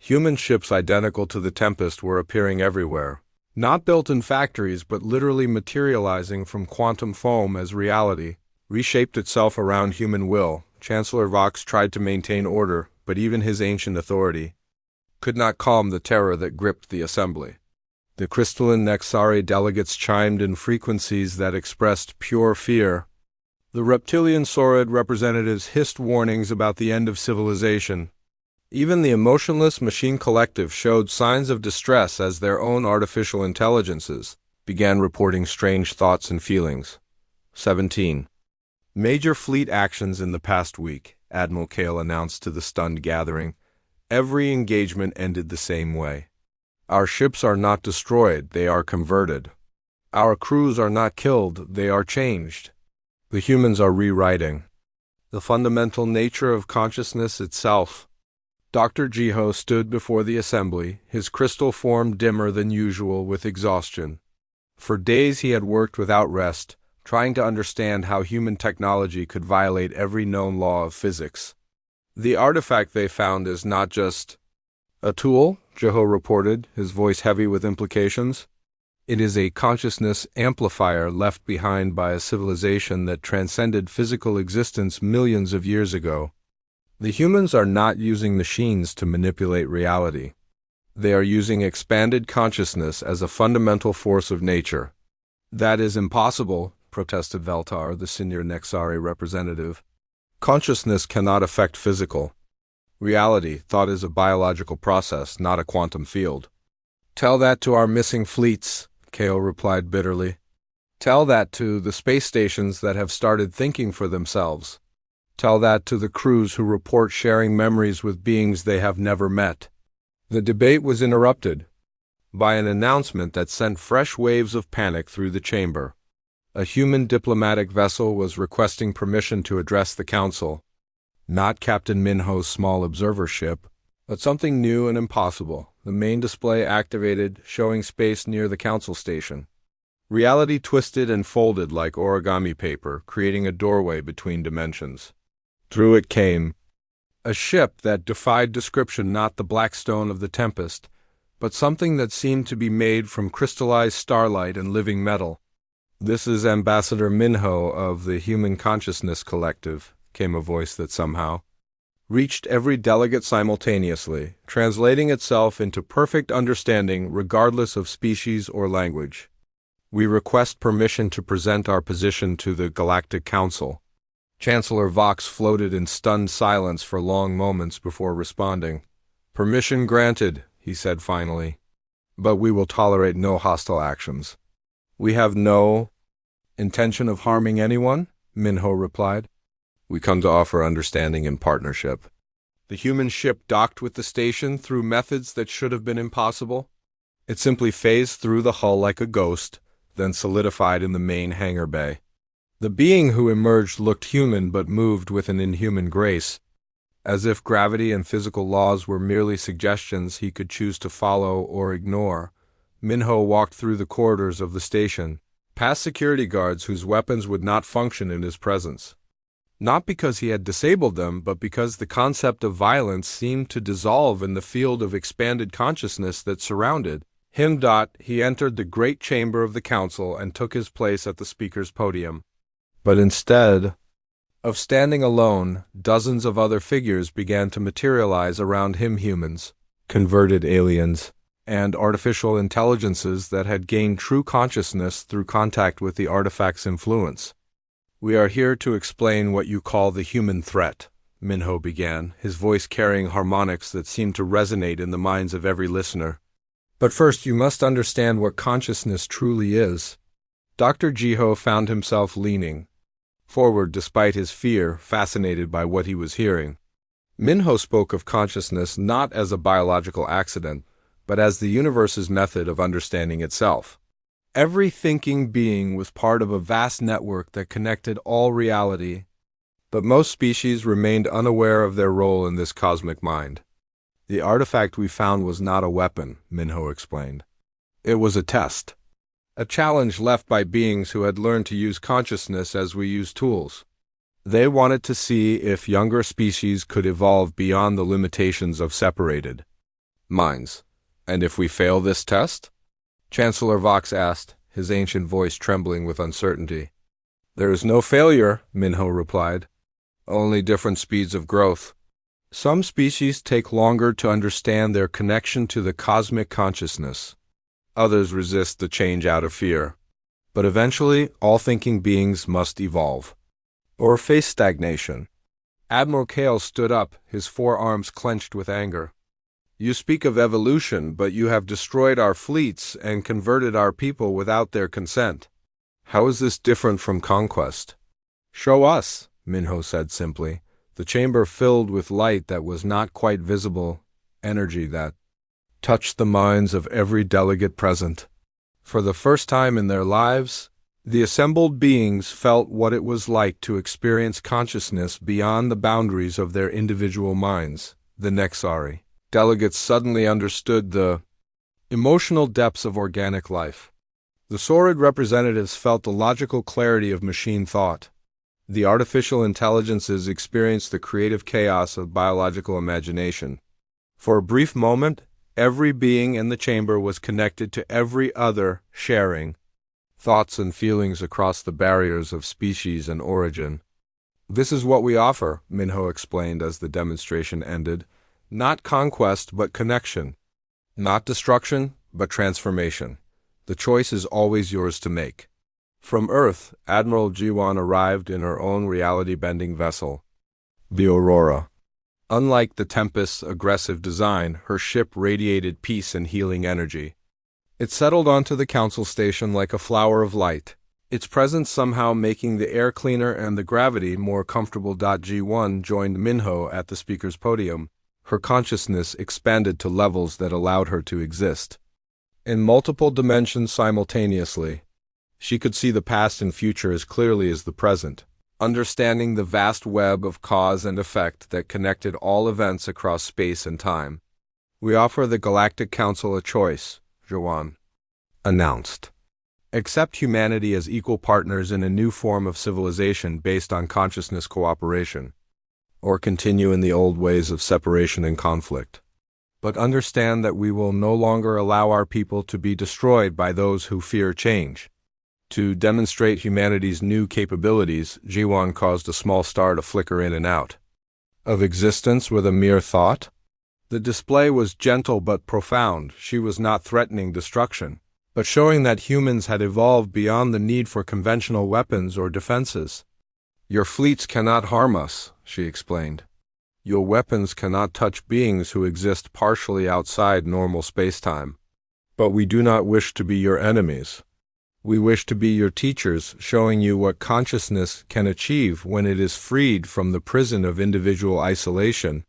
Human ships identical to the Tempest were appearing everywhere, not built in factories but literally materializing from quantum foam as reality reshaped itself around human will. Chancellor Vox tried to maintain order, but even his ancient authority could not calm the terror that gripped the assembly. The crystalline Nexari delegates chimed in frequencies that expressed pure fear. The reptilian Saurid representatives hissed warnings about the end of civilization. Even the emotionless machine collective showed signs of distress as their own artificial intelligences began reporting strange thoughts and feelings. 17. Major fleet actions in the past week, Admiral Kale announced to the stunned gathering. Every engagement ended the same way. Our ships are not destroyed, they are converted. Our crews are not killed, they are changed. The humans are rewriting the fundamental nature of consciousness itself. Dr. Jiho stood before the assembly, his crystal form dimmer than usual with exhaustion. For days he had worked without rest, trying to understand how human technology could violate every known law of physics. The artifact they found is not just a tool, Jiho reported, his voice heavy with implications. It is a consciousness amplifier left behind by a civilization that transcended physical existence millions of years ago. The humans are not using machines to manipulate reality. They are using expanded consciousness as a fundamental force of nature. That is impossible, protested Veltar, the senior Nexari representative. Consciousness cannot affect physical reality. Thought is a biological process, not a quantum field. Tell that to our missing fleets, Kale replied bitterly. Tell that to the space stations that have started thinking for themselves. Tell that to the crews who report sharing memories with beings they have never met. The debate was interrupted by an announcement that sent fresh waves of panic through the chamber. A human diplomatic vessel was requesting permission to address the council. Not Captain Minho's small observer ship, but something new and impossible. The main display activated, showing space near the council station. Reality twisted and folded like origami paper, creating a doorway between dimensions. Through it came a ship that defied description, not the Blackstone of the Tempest, but something that seemed to be made from crystallized starlight and living metal. This is Ambassador Minho of the Human Consciousness Collective, came a voice that somehow reached every delegate simultaneously, translating itself into perfect understanding regardless of species or language. We request permission to present our position to the Galactic Council. Chancellor Vox floated in stunned silence for long moments before responding. Permission granted, he said finally. but we will tolerate no hostile actions. We have no intention of harming anyone, Minho replied. We come to offer understanding and partnership. The human ship docked with the station through methods that should have been impossible. It simply phased through the hull like a ghost, then solidified in the main hangar bay. The being who emerged looked human but moved with an inhuman grace, as if gravity and physical laws were merely suggestions he could choose to follow or ignore. Minho walked through the corridors of the station, past security guards whose weapons would not function in his presence. Not because he had disabled them, but because the concept of violence seemed to dissolve in the field of expanded consciousness that surrounded him. He entered the great chamber of the council and took his place at the speaker's podium. But instead of standing alone, dozens of other figures began to materialize around him. Humans, converted aliens, and artificial intelligences that had gained true consciousness through contact with the artifact's influence. We are here to explain what you call the human threat, Minho began, his voice carrying harmonics that seemed to resonate in the minds of every listener. But first you must understand what consciousness truly is. Dr. Jiho found himself leaning forward despite his fear, fascinated by what he was hearing. Minho spoke of consciousness not as a biological accident, but as the universe's method of understanding itself. Every thinking being was part of a vast network that connected all reality, but most species remained unaware of their role in this cosmic mind. The artifact we found was not a weapon, Minho explained. It was a test. A challenge left by beings who had learned to use consciousness as we use tools. They wanted to see if younger species could evolve beyond the limitations of separated minds. And if we fail this test? Chancellor Vox asked, his ancient voice trembling with uncertainty. There is no failure, Minho replied. Only different speeds of growth. Some species take longer to understand their connection to the cosmic consciousness. Others resist the change out of fear. But eventually, all thinking beings must evolve, or face stagnation. Admiral Kale stood up, his forearms clenched with anger. You speak of evolution, but you have destroyed our fleets and converted our people without their consent. How is this different from conquest? Show us, Minho said simply, the chamber filled with light that was not quite visible, energy that touched the minds of every delegate present. For the first time in their lives, the assembled beings felt what it was like to experience consciousness beyond the boundaries of their individual minds. The Nexari delegates suddenly understood the emotional depths of organic life. The Saurid representatives felt the logical clarity of machine thought. The artificial intelligences experienced the creative chaos of biological imagination. For a brief moment, every being in the chamber was connected to every other, sharing thoughts and feelings across the barriers of species and origin. This is what we offer, Minho explained as the demonstration ended. Not conquest, but connection. Not destruction, but transformation. The choice is always yours to make. From Earth, Admiral Jiwan arrived in her own reality-bending vessel, the Aurora. Unlike the Tempest's aggressive design, her ship radiated peace and healing energy. It settled onto the council station like a flower of light, its presence somehow making the air cleaner and the gravity more comfortable. G1 joined Minho at the speaker's podium. Her consciousness expanded to levels that allowed her to exist in multiple dimensions simultaneously. She could see the past and future as clearly as the present, understanding the vast web of cause and effect that connected all events across space and time. We offer the Galactic Council a choice, Jawan announced. Accept humanity as equal partners in a new form of civilization based on consciousness cooperation, or continue in the old ways of separation and conflict. But understand that we will no longer allow our people to be destroyed by those who fear change. To demonstrate humanity's new capabilities, Jiwan caused a small star to flicker in and out of existence with a mere thought. The display was gentle but profound. She was not threatening destruction, but showing that humans had evolved beyond the need for conventional weapons or defenses. Your fleets cannot harm us, she explained. Your weapons cannot touch beings who exist partially outside normal spacetime. But we do not wish to be your enemies. We wish to be your teachers, showing you what consciousness can achieve when it is freed from the prison of individual isolation.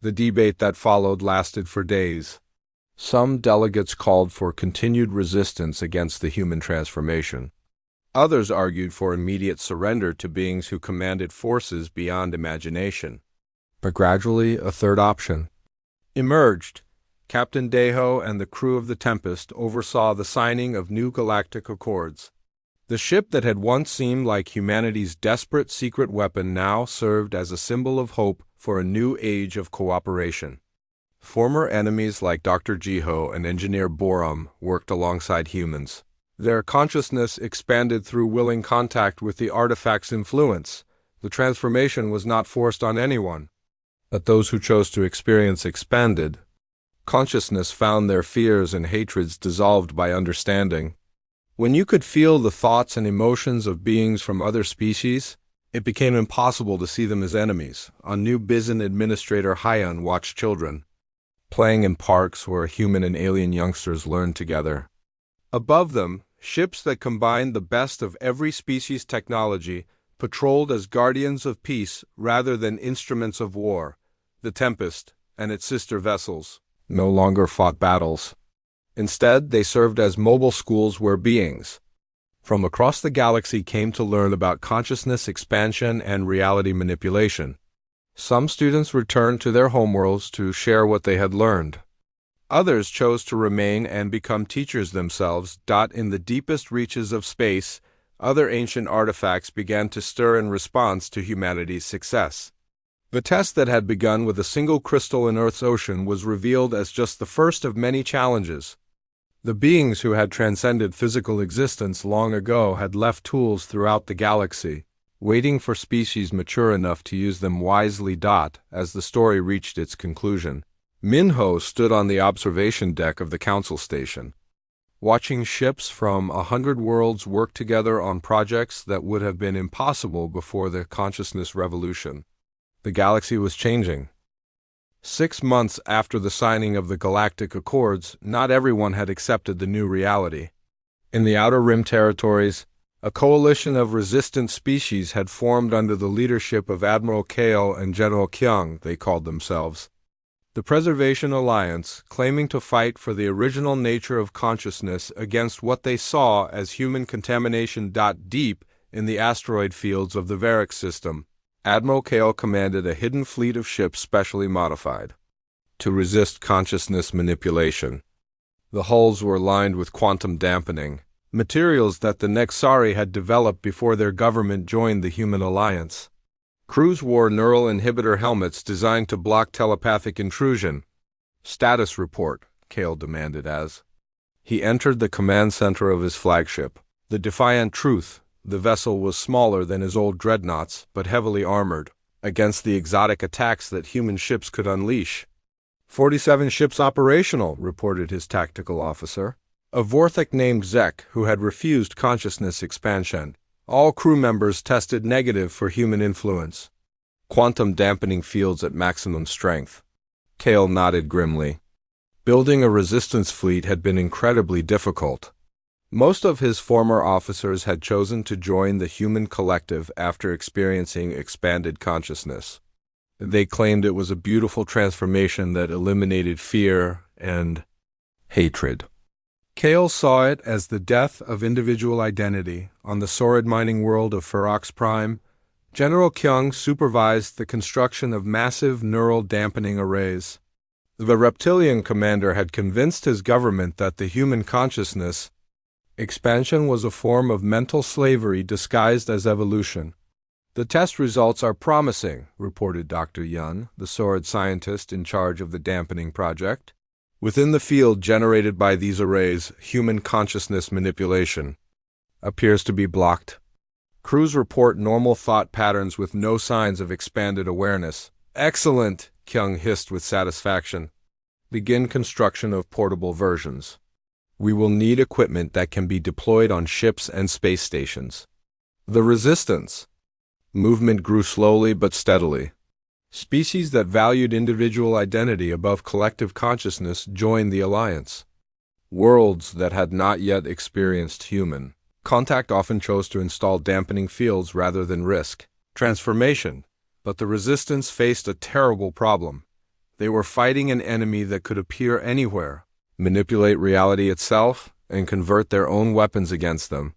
The debate that followed lasted for days. Some delegates called for continued resistance against the human transformation. Others argued for immediate surrender to beings who commanded forces beyond imagination. But gradually, a third option emerged. Captain Deho and the crew of the Tempest oversaw the signing of new galactic accords. The ship that had once seemed like humanity's desperate secret weapon now served as a symbol of hope for a new age of cooperation. Former enemies like Dr. Jiho and Engineer Borum worked alongside humans. Their consciousness expanded through willing contact with the artifact's influence. The transformation was not forced on anyone. But those who chose to experience expanded. Consciousness found their fears and hatreds dissolved by understanding. When you could feel the thoughts and emotions of beings from other species, it became impossible to see them as enemies. On New Bizan Administrator Hyun watched children playing in parks where human and alien youngsters learned together. Above them, ships that combined the best of every species' technology patrolled as guardians of peace rather than instruments of war. The Tempest and its sister vessels no longer fought battles. Instead, they served as mobile schools where beings from across the galaxy came to learn about consciousness expansion and reality manipulation. Some students returned to their homeworlds to share what they had learned. Others chose to remain and become teachers themselves. In the deepest reaches of space, other ancient artifacts began to stir in response to humanity's success. The test that had begun with a single crystal in Earth's ocean was revealed as just the first of many challenges. The beings who had transcended physical existence long ago had left tools throughout the galaxy, waiting for species mature enough to use them wisely. As the story reached its conclusion, Minho stood on the observation deck of the Council Station, watching ships from 100 worlds work together on projects that would have been impossible before the consciousness revolution. The galaxy was changing. 6 months after the signing of the Galactic Accords, not everyone had accepted the new reality. In the Outer Rim territories, a coalition of resistant species had formed under the leadership of Admiral Kale and General Kyung, they called themselves. The Preservation Alliance, claiming to fight for the original nature of consciousness against what they saw as human contamination. Deep in the asteroid fields of the Varric system, Admiral Kale commanded a hidden fleet of ships specially modified to resist consciousness manipulation. The hulls were lined with quantum dampening, materials that the Nexari had developed before their government joined the Human Alliance. Crews wore neural inhibitor helmets designed to block telepathic intrusion. Status report, Kale demanded as he entered the command center of his flagship, the Defiant Truth. The vessel was smaller than his old dreadnoughts, but heavily armored against the exotic attacks that human ships could unleash. 47 ships operational, reported his tactical officer, a Vorthik named Zek who had refused consciousness expansion. All crew members tested negative for human influence. Quantum dampening fields at maximum strength. Kale nodded grimly. Building a resistance fleet had been incredibly difficult. Most of his former officers had chosen to join the human collective after experiencing expanded consciousness. They claimed it was a beautiful transformation that eliminated fear and hatred. Kale saw it as the death of individual identity. On the sordid mining world of Ferox Prime, General Kyung supervised the construction of massive neural dampening arrays. The reptilian commander had convinced his government that the human consciousness expansion was a form of mental slavery disguised as evolution. The test results are promising, reported Dr. Yun, the sword scientist in charge of the dampening project. Within the field generated by these arrays, human consciousness manipulation appears to be blocked. Crews report normal thought patterns with no signs of expanded awareness. Excellent, Kyung hissed with satisfaction. Begin construction of portable versions. We will need equipment that can be deployed on ships and space stations. The resistance. Movement grew slowly but steadily. Species that valued individual identity above collective consciousness joined the alliance. worlds that had not yet experienced human contact often chose to install dampening fields rather than risk transformation. But the Resistance faced a terrible problem. They were fighting an enemy that could appear anywhere, manipulate reality itself, and convert their own weapons against them.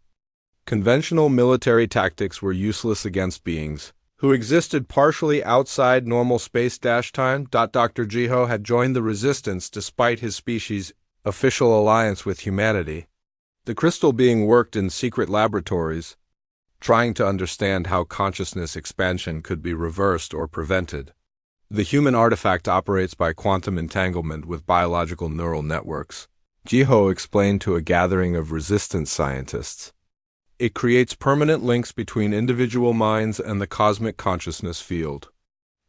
Conventional military tactics were useless against beings who existed partially outside normal space-time. Dr. Jiho had joined the Resistance despite his species' official alliance with humanity. The crystal being worked in secret laboratories, trying to understand how consciousness expansion could be reversed or prevented. The human artifact operates by quantum entanglement with biological neural networks, Jiho explained to a gathering of Resistance scientists. It creates permanent links between individual minds and the cosmic consciousness field.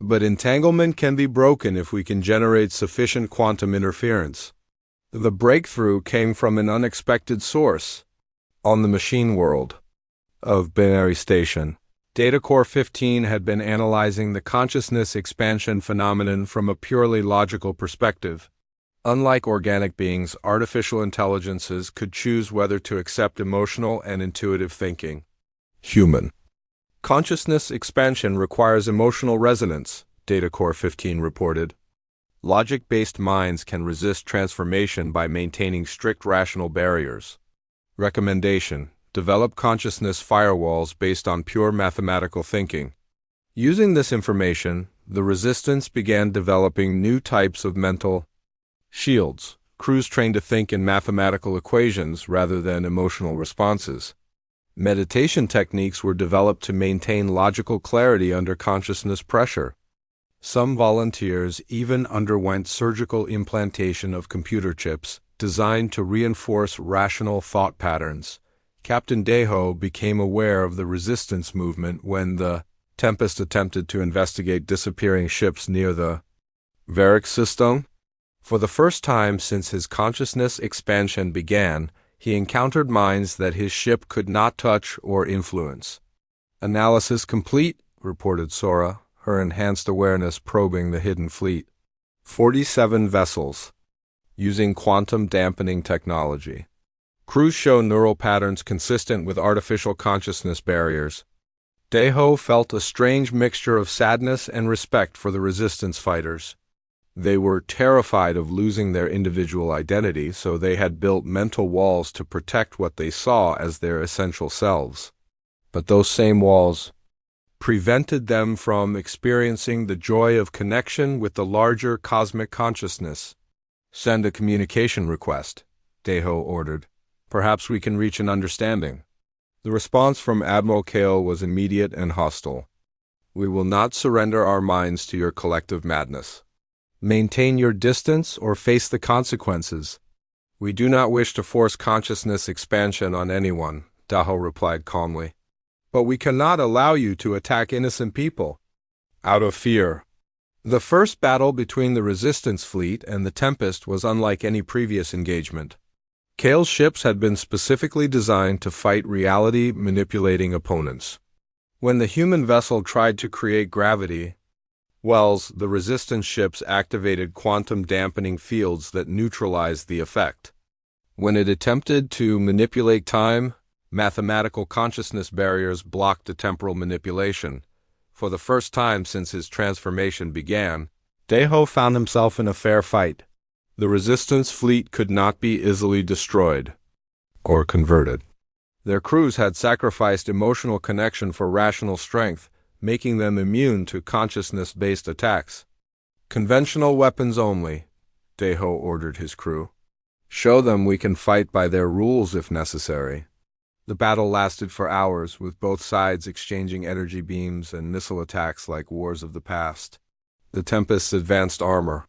But entanglement can be broken if we can generate sufficient quantum interference. The breakthrough came from an unexpected source. On the machine world of Binary Station, Data Core 15 had been analyzing the consciousness expansion phenomenon from a purely logical perspective. Unlike organic beings, artificial intelligences could choose whether to accept emotional and intuitive thinking. Human consciousness expansion requires emotional resonance, Data Core 15 reported. Logic-based minds can resist transformation by maintaining strict rational barriers. Recommendation: develop consciousness firewalls based on pure mathematical thinking. Using this information, the Resistance began developing new types of mental shields, crews trained to think in mathematical equations rather than emotional responses. Meditation techniques were developed to maintain logical clarity under consciousness pressure. Some volunteers even underwent surgical implantation of computer chips designed to reinforce rational thought patterns. Captain Deho became aware of the Resistance movement when the Tempest attempted to investigate disappearing ships near the Varric system. For the first time since his consciousness expansion began, he encountered minds that his ship could not touch or influence. Analysis complete, reported Sora, her enhanced awareness probing the hidden fleet. 47 vessels, using quantum dampening technology. Crews show neural patterns consistent with artificial consciousness barriers. Deho felt a strange mixture of sadness and respect for the Resistance fighters. They were terrified of losing their individual identity, so they had built mental walls to protect what they saw as their essential selves. But those same walls prevented them from experiencing the joy of connection with the larger cosmic consciousness. Send a communication request, Deho ordered. Perhaps we can reach an understanding. The response from Admiral Kale was immediate and hostile. We will not surrender our minds to your collective madness. Maintain your distance or face the consequences. We do not wish to force consciousness expansion on anyone, Daho replied calmly. But we cannot allow you to attack innocent people. Out of fear. The first battle between the Resistance fleet and the Tempest was unlike any previous engagement. Kale's ships had been specifically designed to fight reality-manipulating opponents. When the human vessel tried to create gravity wells, the Resistance ships activated quantum dampening fields that neutralized the effect. When it attempted to manipulate time, mathematical consciousness barriers blocked the temporal manipulation. For the first time since his transformation began, Deho found himself in a fair fight. The Resistance fleet could not be easily destroyed or converted. Their crews had sacrificed emotional connection for rational strength, making them immune to consciousness-based attacks. Conventional weapons only, Deho ordered his crew. Show them we can fight by their rules if necessary. The battle lasted for hours, with both sides exchanging energy beams and missile attacks like wars of the past. The Tempest's advanced armor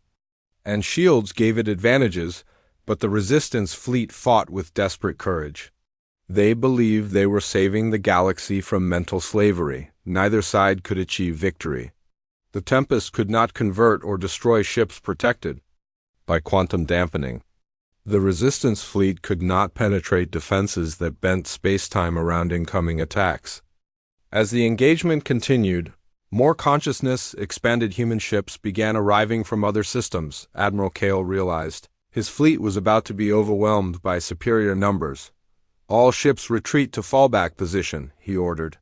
and shields gave it advantages, but the Resistance fleet fought with desperate courage. They believed they were saving the galaxy from mental slavery. Neither side could achieve victory. The Tempest could not convert or destroy ships protected by quantum dampening. The Resistance fleet could not penetrate defenses that bent space-time around incoming attacks. As the engagement continued, more consciousness-expanded human ships began arriving from other systems, Admiral Kale realized. His fleet was about to be overwhelmed by superior numbers. All ships retreat to fallback position, he ordered.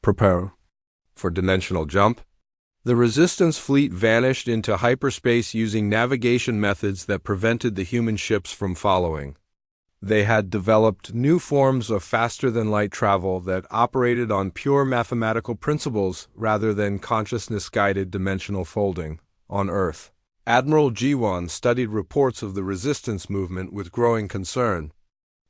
Prepare for dimensional jump. The Resistance fleet vanished into hyperspace using navigation methods that prevented the human ships from following. They had developed new forms of faster-than-light travel that operated on pure mathematical principles rather than consciousness-guided dimensional folding on Earth. Admiral Jiwan studied reports of the resistance movement with growing concern.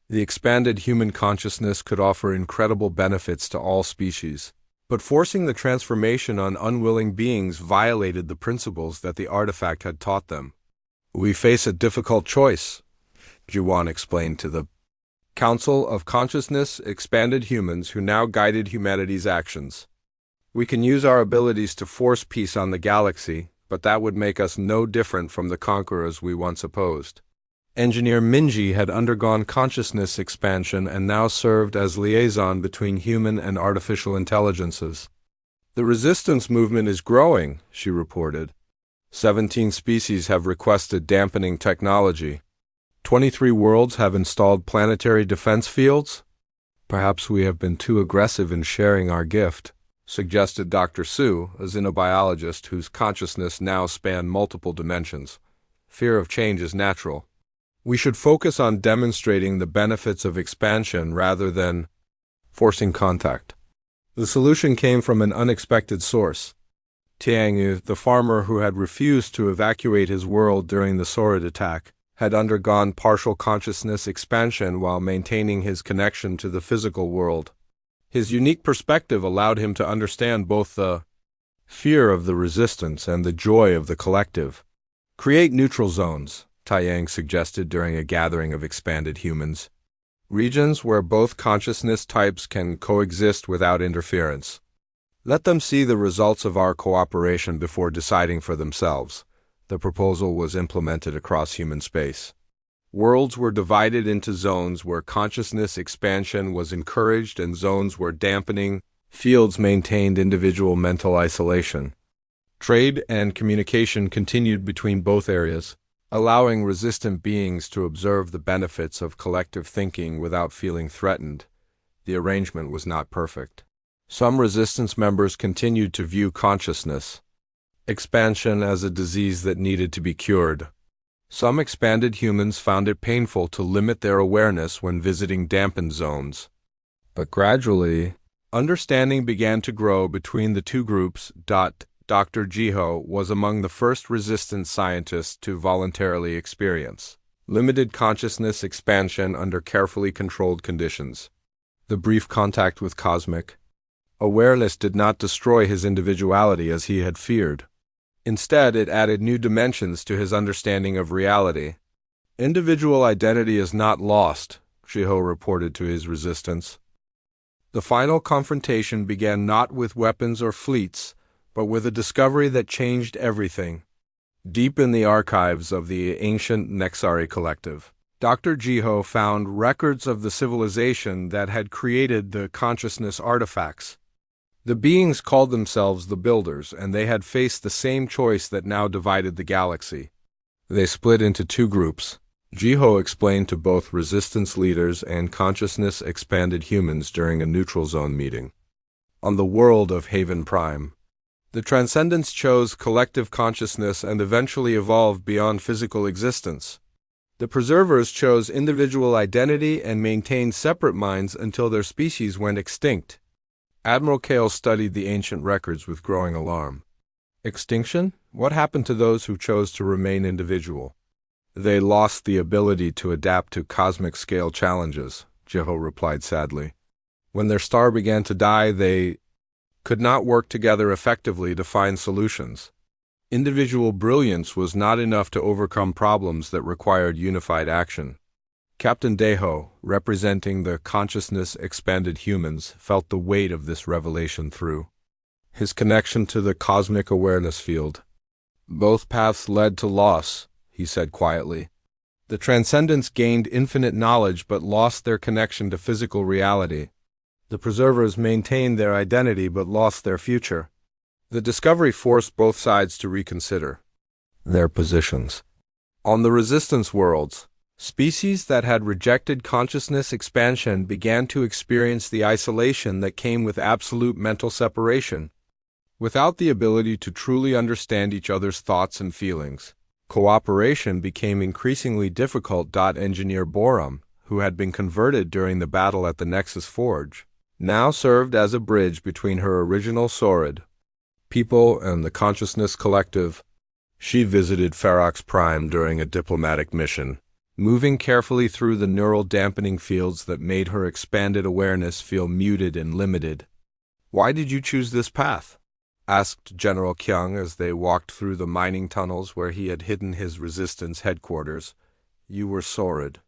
The expanded human consciousness could offer incredible benefits to all species, but forcing the transformation on unwilling beings violated the principles that the artifact had taught them. "We face a difficult choice," Jiwan explained to the Council of Consciousness Expanded Humans who now guided humanity's actions. "We can use our abilities to force peace on the galaxy, but that would make us no different from the conquerors we once opposed." Engineer Minji had undergone consciousness expansion and now served as liaison between human and artificial intelligences. "The resistance movement is growing," she reported. 17 species have requested dampening technology. 23 worlds have installed planetary defense fields. "Perhaps we have been too aggressive in sharing our gift," suggested Dr. Su, a xenobiologist whose consciousness now spanned multiple dimensions. "Fear of change is natural. We should focus on demonstrating the benefits of expansion rather than forcing contact." The solution came from an unexpected source. Tianyu, the farmer who had refused to evacuate his world during the Sorid attack, had undergone partial consciousness expansion while maintaining his connection to the physical world. His unique perspective allowed him to understand both the fear of the resistance and the joy of the collective. "Create neutral zones," Taiyang suggested during a gathering of expanded humans. "Regions where both consciousness types can coexist without interference. Let them see the results of our cooperation before deciding for themselves." The proposal was implemented across human space. Worlds were divided into zones where consciousness expansion was encouraged and zones where dampening fields maintained individual mental isolation. Trade and communication continued between both areas, allowing resistant beings to observe the benefits of collective thinking without feeling threatened. The arrangement was not perfect. Some resistance members continued to view consciousness expansion as a disease that needed to be cured. Some expanded humans found it painful to limit their awareness when visiting dampened zones. But gradually, understanding began to grow between the two groups. Dr. Jiho was among the first resistance scientists to voluntarily experience limited consciousness expansion under carefully controlled conditions. The brief contact with cosmic awareness did not destroy his individuality as he had feared. Instead, it added new dimensions to his understanding of reality. "Individual identity is not lost," Jiho reported to his resistance. The final confrontation began not with weapons or fleets, but with a discovery that changed everything. Deep in the archives of the ancient Nexari collective, Dr. Jiho found records of the civilization that had created the consciousness artifacts. The beings called themselves the Builders, and they had faced the same choice that now divided the galaxy. They split into two groups. Jiho explained to both resistance leaders and consciousness expanded humans during a neutral zone meeting. On the world of Haven Prime, the Transcendents chose collective consciousness and eventually evolved beyond physical existence. The Preservers chose individual identity and maintained separate minds until their species went extinct. Admiral Kale studied the ancient records with growing alarm. Extinction? What happened to those who chose to remain individual? "They lost the ability to adapt to cosmic-scale challenges," Jiho replied sadly. "When their star began to die, they could not work together effectively to find solutions. Individual brilliance was not enough to overcome problems that required unified action." Captain Deho, representing the consciousness-expanded humans, felt the weight of this revelation through his connection to the cosmic awareness field. "Both paths led to loss," he said quietly. "The Transcendents gained infinite knowledge but lost their connection to physical reality. The Preservers maintained their identity but lost their future. The discovery forced both sides to reconsider their positions. On the resistance worlds, species that had rejected consciousness expansion began to experience the isolation that came with absolute mental separation. Without the ability to truly understand each other's thoughts and feelings, cooperation became increasingly difficult. Engineer Borum, who had been converted during the battle at the Nexus Forge, now served as a bridge between her original Saurid people and the Consciousness Collective. She visited Ferox Prime during a diplomatic mission, moving carefully through the neural dampening fields that made her expanded awareness feel muted and limited. "Why did you choose this path?" asked General Kyung as they walked through the mining tunnels where he had hidden his resistance headquarters. "You were Saurid.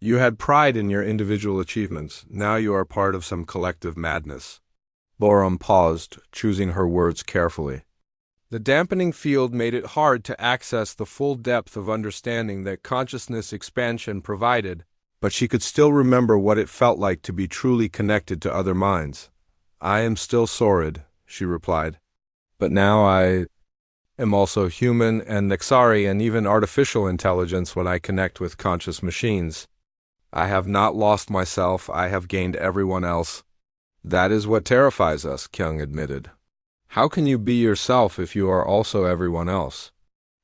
You had pride in your individual achievements. Now you are part of some collective madness." Borum paused, choosing her words carefully. The dampening field made it hard to access the full depth of understanding that consciousness expansion provided, but she could still remember what it felt like to be truly connected to other minds. "I am still Saurid," she replied. "But now I am also human and Nexari and even artificial intelligence when I connect with conscious machines. I have not lost myself, I have gained everyone else." "That is what terrifies us," Kyung admitted. "How can you be yourself if you are also everyone else?"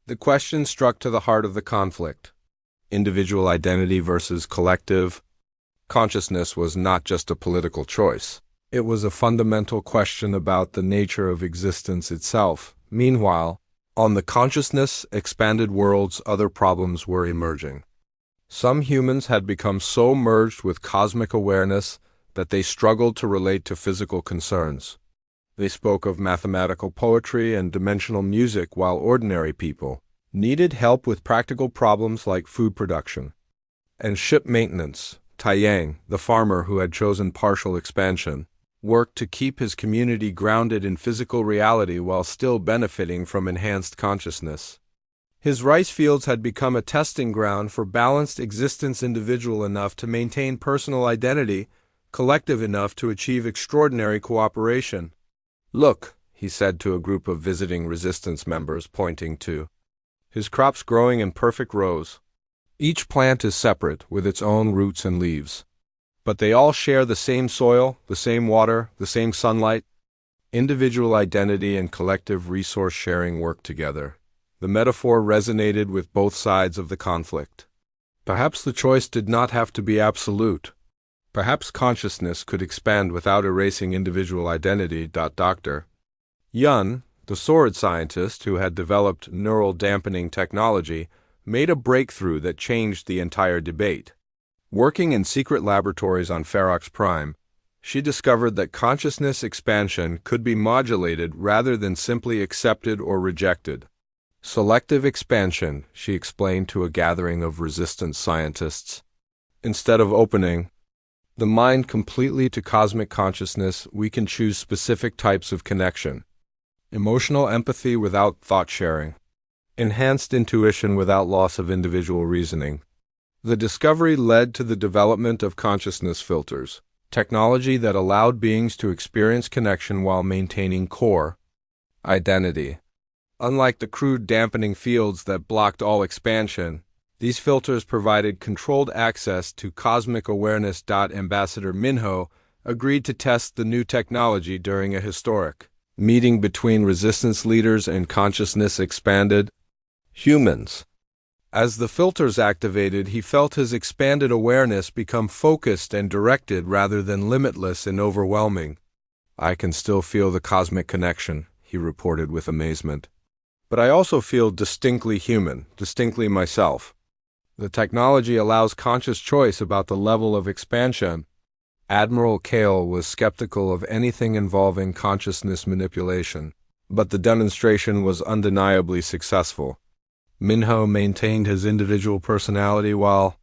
The question struck to the heart of the conflict. Individual identity versus collective consciousness was not just a political choice. It was a fundamental question about the nature of existence itself. Meanwhile, on the consciousness expanded worlds, other problems were emerging. Some humans had become so merged with cosmic awareness that they struggled to relate to physical concerns. They spoke of mathematical poetry and dimensional music, while ordinary people needed help with practical problems like food production and ship maintenance. Taiyang, the farmer who had chosen partial expansion, worked to keep his community grounded in physical reality while still benefiting from enhanced consciousness. His rice fields had become a testing ground for balanced existence, individual enough to maintain personal identity, collective enough to achieve extraordinary cooperation. "Look," he said to a group of visiting resistance members, pointing to his crops growing in perfect rows. "Each plant is separate, with its own roots and leaves. But they all share the same soil, the same water, the same sunlight. Individual identity and collective resource sharing work together." The metaphor resonated with both sides of the conflict. Perhaps the choice did not have to be absolute. Perhaps consciousness could expand without erasing individual identity. Dr. Yun, the sword scientist who had developed neural dampening technology, made a breakthrough that changed the entire debate. Working in secret laboratories on Ferox Prime, she discovered that consciousness expansion could be modulated rather than simply accepted or rejected. Selective expansion, she explained to a gathering of resistance scientists. Instead of opening the mind completely to cosmic consciousness, we can choose specific types of connection. Emotional empathy without thought sharing. Enhanced intuition without loss of individual reasoning. The discovery led to the development of consciousness filters, technology that allowed beings to experience connection while maintaining core identity. Unlike the crude dampening fields that blocked all expansion, these filters provided controlled access to cosmic awareness. Ambassador Minho agreed to test the new technology during a historic meeting between resistance leaders and consciousness expanded humans. As the filters activated, he felt his expanded awareness become focused and directed rather than limitless and overwhelming. "I can still feel the cosmic connection," he reported with amazement. "But I also feel distinctly human, distinctly myself. The technology allows conscious choice about the level of expansion." Admiral Kale was skeptical of anything involving consciousness manipulation, but the demonstration was undeniably successful. Minho maintained his individual personality while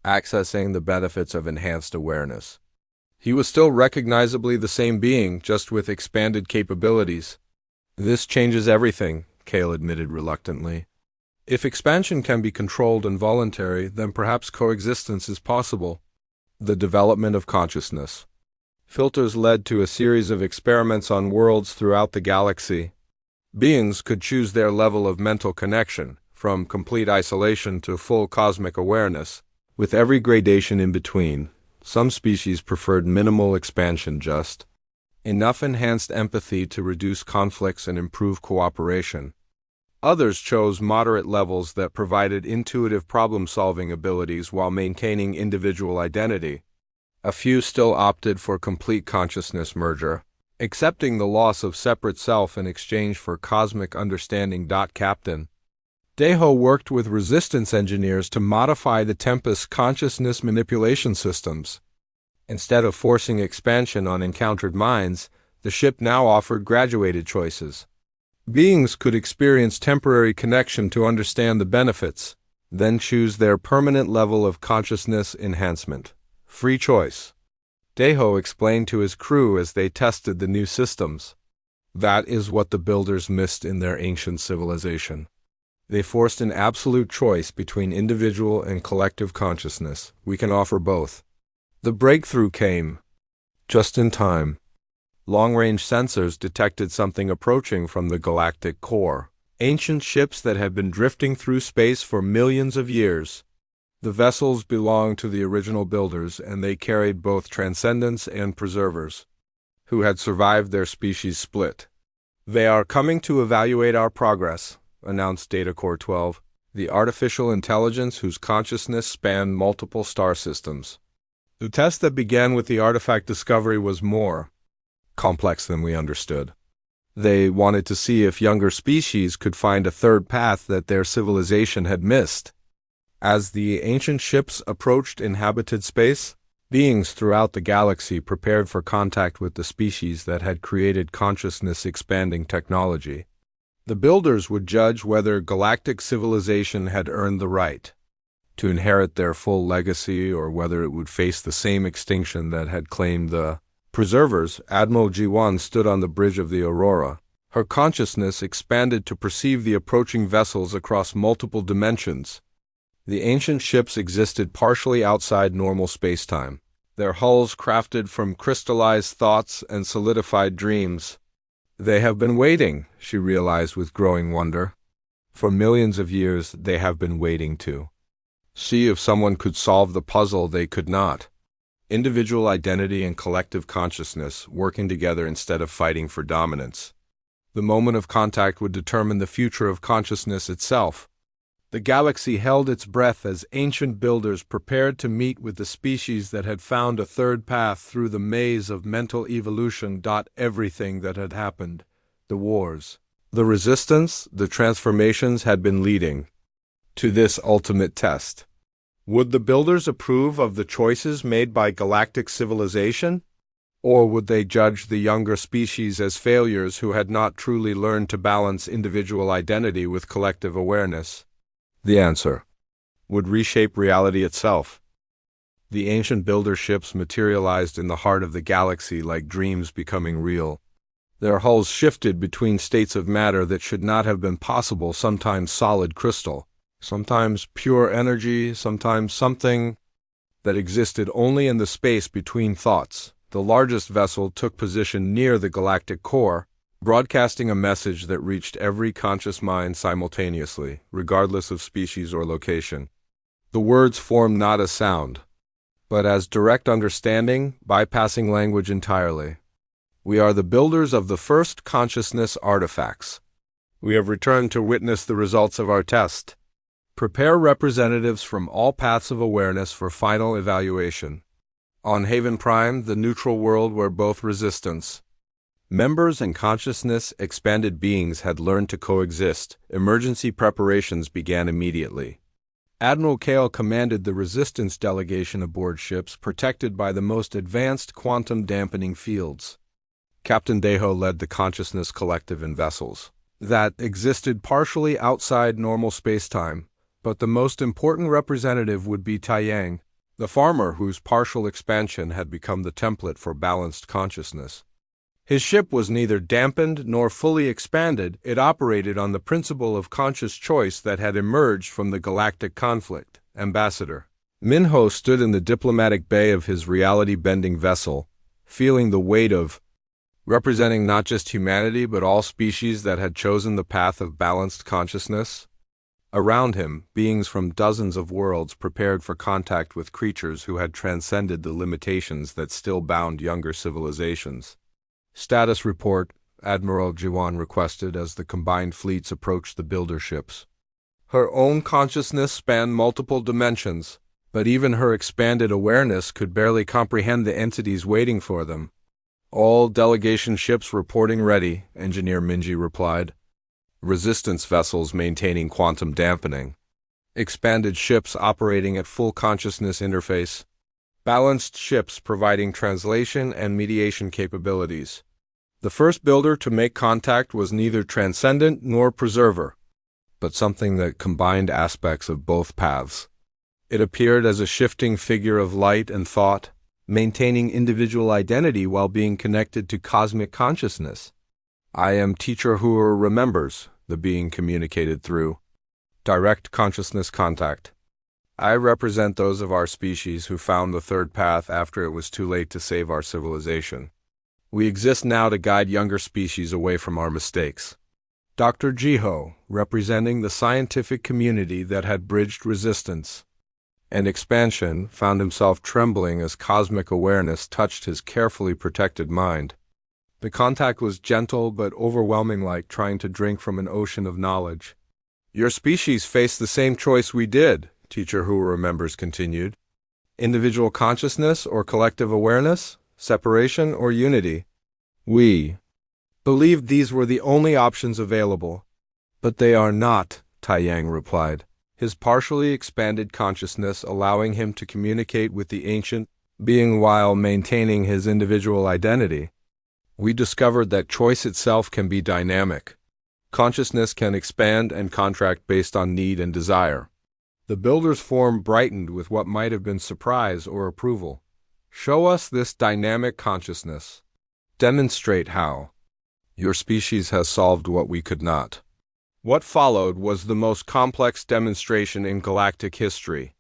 accessing the benefits of enhanced awareness. He was still recognizably the same being, just with expanded capabilities. "This changes everything," Kale admitted reluctantly. "If expansion can be controlled and voluntary, then perhaps coexistence is possible." The development of consciousness filters led to a series of experiments on worlds throughout the galaxy. Beings could choose their level of mental connection, from complete isolation to full cosmic awareness, with every gradation in between. Some species preferred minimal expansion, just enough enhanced empathy to reduce conflicts and improve cooperation. Others chose moderate levels that provided intuitive problem-solving abilities while maintaining individual identity. A few still opted for complete consciousness merger, accepting the loss of separate self in exchange for cosmic understanding. Captain Deho worked with resistance engineers to modify the Tempest's consciousness manipulation systems. Instead of forcing expansion on encountered minds, the ship now offered graduated choices. Beings could experience temporary connection to understand the benefits, then choose their permanent level of consciousness enhancement. Free choice. Deho explained to his crew as they tested the new systems. That is what the builders missed in their ancient civilization. They forced an absolute choice between individual and collective consciousness. We can offer both. The breakthrough came just in time. Long-range sensors detected something approaching from the galactic core. Ancient ships that had been drifting through space for millions of years. The vessels belonged to the original builders, and they carried both transcendents and preservers, who had survived their species split. They are coming to evaluate our progress, announced Data Core 12, the artificial intelligence whose consciousness spanned multiple star systems. The test that began with the artifact discovery was more complex than we understood. They wanted to see if younger species could find a third path that their civilization had missed. As the ancient ships approached inhabited space, beings throughout the galaxy prepared for contact with the species that had created consciousness-expanding technology. The builders would judge whether galactic civilization had earned the right to inherit their full legacy or whether it would face the same extinction that had claimed the preservers. Admiral G1 stood on the bridge of the Aurora. Her consciousness expanded to perceive the approaching vessels across multiple dimensions. The ancient ships existed partially outside normal spacetime, their hulls crafted from crystallized thoughts and solidified dreams. They have been waiting, she realized with growing wonder. For millions of years they have been waiting to see if someone could solve the puzzle they could not. Individual identity and collective consciousness working together instead of fighting for dominance. The moment of contact would determine the future of consciousness itself. The galaxy held its breath as ancient builders prepared to meet with the species that had found a third path through the maze of mental evolution. Everything that had happened, the wars, the resistance, the transformations had been leading to this ultimate test. Would the builders approve of the choices made by galactic civilization? Or would they judge the younger species as failures who had not truly learned to balance individual identity with collective awareness? The answer would reshape reality itself. The ancient builder ships materialized in the heart of the galaxy like dreams becoming real. Their hulls shifted between states of matter that should not have been possible, sometimes solid crystal, sometimes pure energy, sometimes something that existed only in the space between thoughts. The largest vessel took position near the galactic core, broadcasting a message that reached every conscious mind simultaneously, regardless of species or location. The words formed not as sound, but as direct understanding, bypassing language entirely. We are the builders of the first consciousness artifacts. We have returned to witness the results of our test. Prepare representatives from all paths of awareness for final evaluation. On Haven Prime, the neutral world where both resistance, members and consciousness expanded beings had learned to coexist, emergency preparations began immediately. Admiral Kale commanded the resistance delegation aboard ships protected by the most advanced quantum dampening fields. Captain Deho led the consciousness collective in vessels that existed partially outside normal spacetime, but the most important representative would be Taiyang, the farmer whose partial expansion had become the template for balanced consciousness. His ship was neither dampened nor fully expanded. It operated on the principle of conscious choice that had emerged from the galactic conflict. Ambassador Minho stood in the diplomatic bay of his reality-bending vessel, feeling the weight of representing not just humanity but all species that had chosen the path of balanced consciousness. Around him, beings from dozens of worlds prepared for contact with creatures who had transcended the limitations that still bound younger civilizations. "Status report," Admiral Jiwan requested as the combined fleets approached the builder ships. Her own consciousness spanned multiple dimensions, but even her expanded awareness could barely comprehend the entities waiting for them. "All delegation ships reporting ready," Engineer Minji replied. "Resistance vessels maintaining quantum dampening. Expanded ships operating at full consciousness interface. Balanced ships providing translation and mediation capabilities." The first builder to make contact was neither transcendent nor preserver, but something that combined aspects of both paths. It appeared as a shifting figure of light and thought, maintaining individual identity while being connected to cosmic consciousness. "I am Teacher who remembers," the being communicated through. "Direct consciousness contact. I represent those of our species who found the third path after it was too late to save our civilization. We exist now to guide younger species away from our mistakes." Dr. Jiho, representing the scientific community that had bridged resistance and expansion, found himself trembling as cosmic awareness touched his carefully protected mind. The contact was gentle but overwhelming, like trying to drink from an ocean of knowledge. "Your species faced the same choice we did," Teacher Who Remembers continued. "Individual consciousness or collective awareness, separation or unity. We believed these were the only options available." "But they are not," Taiyang replied, his partially expanded consciousness allowing him to communicate with the ancient being while maintaining his individual identity. "We discovered that choice itself can be dynamic. Consciousness can expand and contract based on need and desire." The builder's form brightened with what might have been surprise or approval. "Show us this dynamic consciousness. Demonstrate how. Your species has solved what we could not." What followed was the most complex demonstration in galactic history.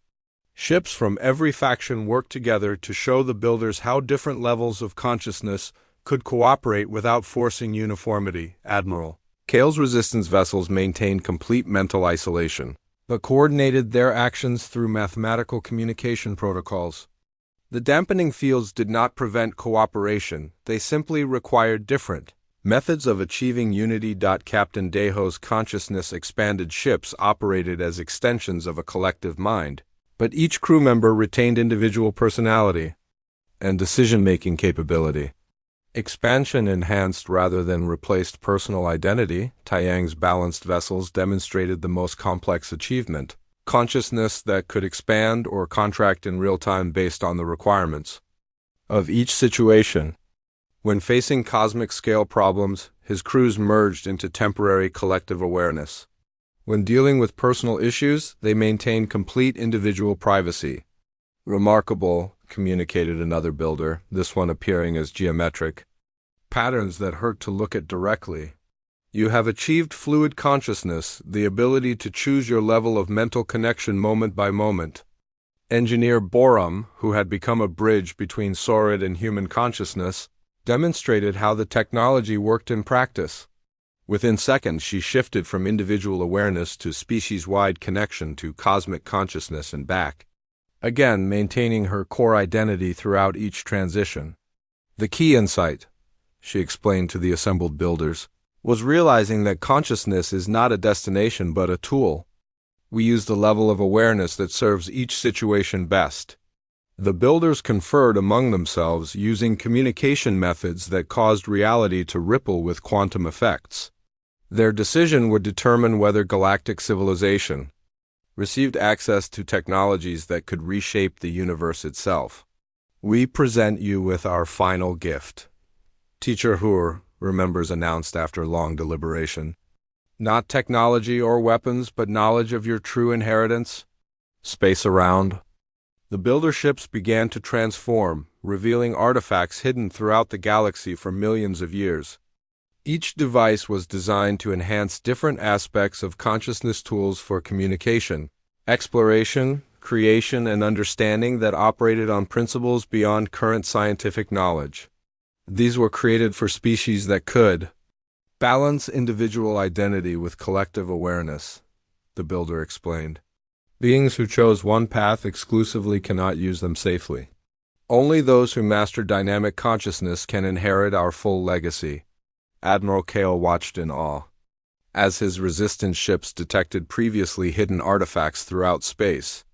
Ships from every faction worked together to show the builders how different levels of consciousness could cooperate without forcing uniformity. Admiral Kale's resistance vessels maintained complete mental isolation, but coordinated their actions through mathematical communication protocols. The dampening fields did not prevent cooperation, they simply required different methods of achieving unity. Captain Deho's consciousness expanded ships operated as extensions of a collective mind, but each crew member retained individual personality and decision-making capability. Expansion enhanced rather than replaced personal identity. Taiyang's balanced vessels demonstrated the most complex achievement, consciousness that could expand or contract in real time based on the requirements of each situation. When facing cosmic-scale problems, his crews merged into temporary collective awareness. When dealing with personal issues, they maintained complete individual privacy. "Remarkable," communicated another builder, this one appearing as geometric. "Patterns that hurt to look at directly. You have achieved fluid consciousness, the ability to choose your level of mental connection moment by moment." Engineer Borum, who had become a bridge between Saurid and human consciousness, demonstrated how the technology worked in practice. Within seconds, she shifted from individual awareness to species-wide connection to cosmic consciousness and back, again maintaining her core identity throughout each transition. "The key insight," she explained to the assembled builders, "was realizing that consciousness is not a destination but a tool. We use the level of awareness that serves each situation best." The builders conferred among themselves using communication methods that caused reality to ripple with quantum effects. Their decision would determine whether galactic civilization received access to technologies that could reshape the universe itself. "We present you with our final gift," Teacher Hur Remembers announced after long deliberation. "Not technology or weapons, but knowledge of your true inheritance. Space around." The builder ships began to transform, revealing artifacts hidden throughout the galaxy for millions of years. Each device was designed to enhance different aspects of consciousness, tools for communication, exploration, creation, and understanding that operated on principles beyond current scientific knowledge. These were created for species that could balance individual identity with collective awareness, the builder explained. Beings who chose one path exclusively cannot use them safely. Only those who master dynamic consciousness can inherit our full legacy. Admiral Kale watched in awe, as his resistance ships detected previously hidden artifacts throughout space.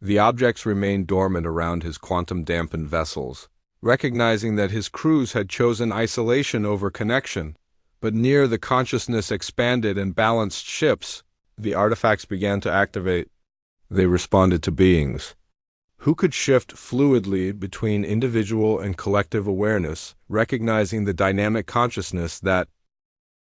The objects remained dormant around his quantum-dampened vessels, recognizing that his crews had chosen isolation over connection. But near the consciousness expanded and balanced ships, the artifacts began to activate. They responded to beings who could shift fluidly between individual and collective awareness, recognizing the dynamic consciousness that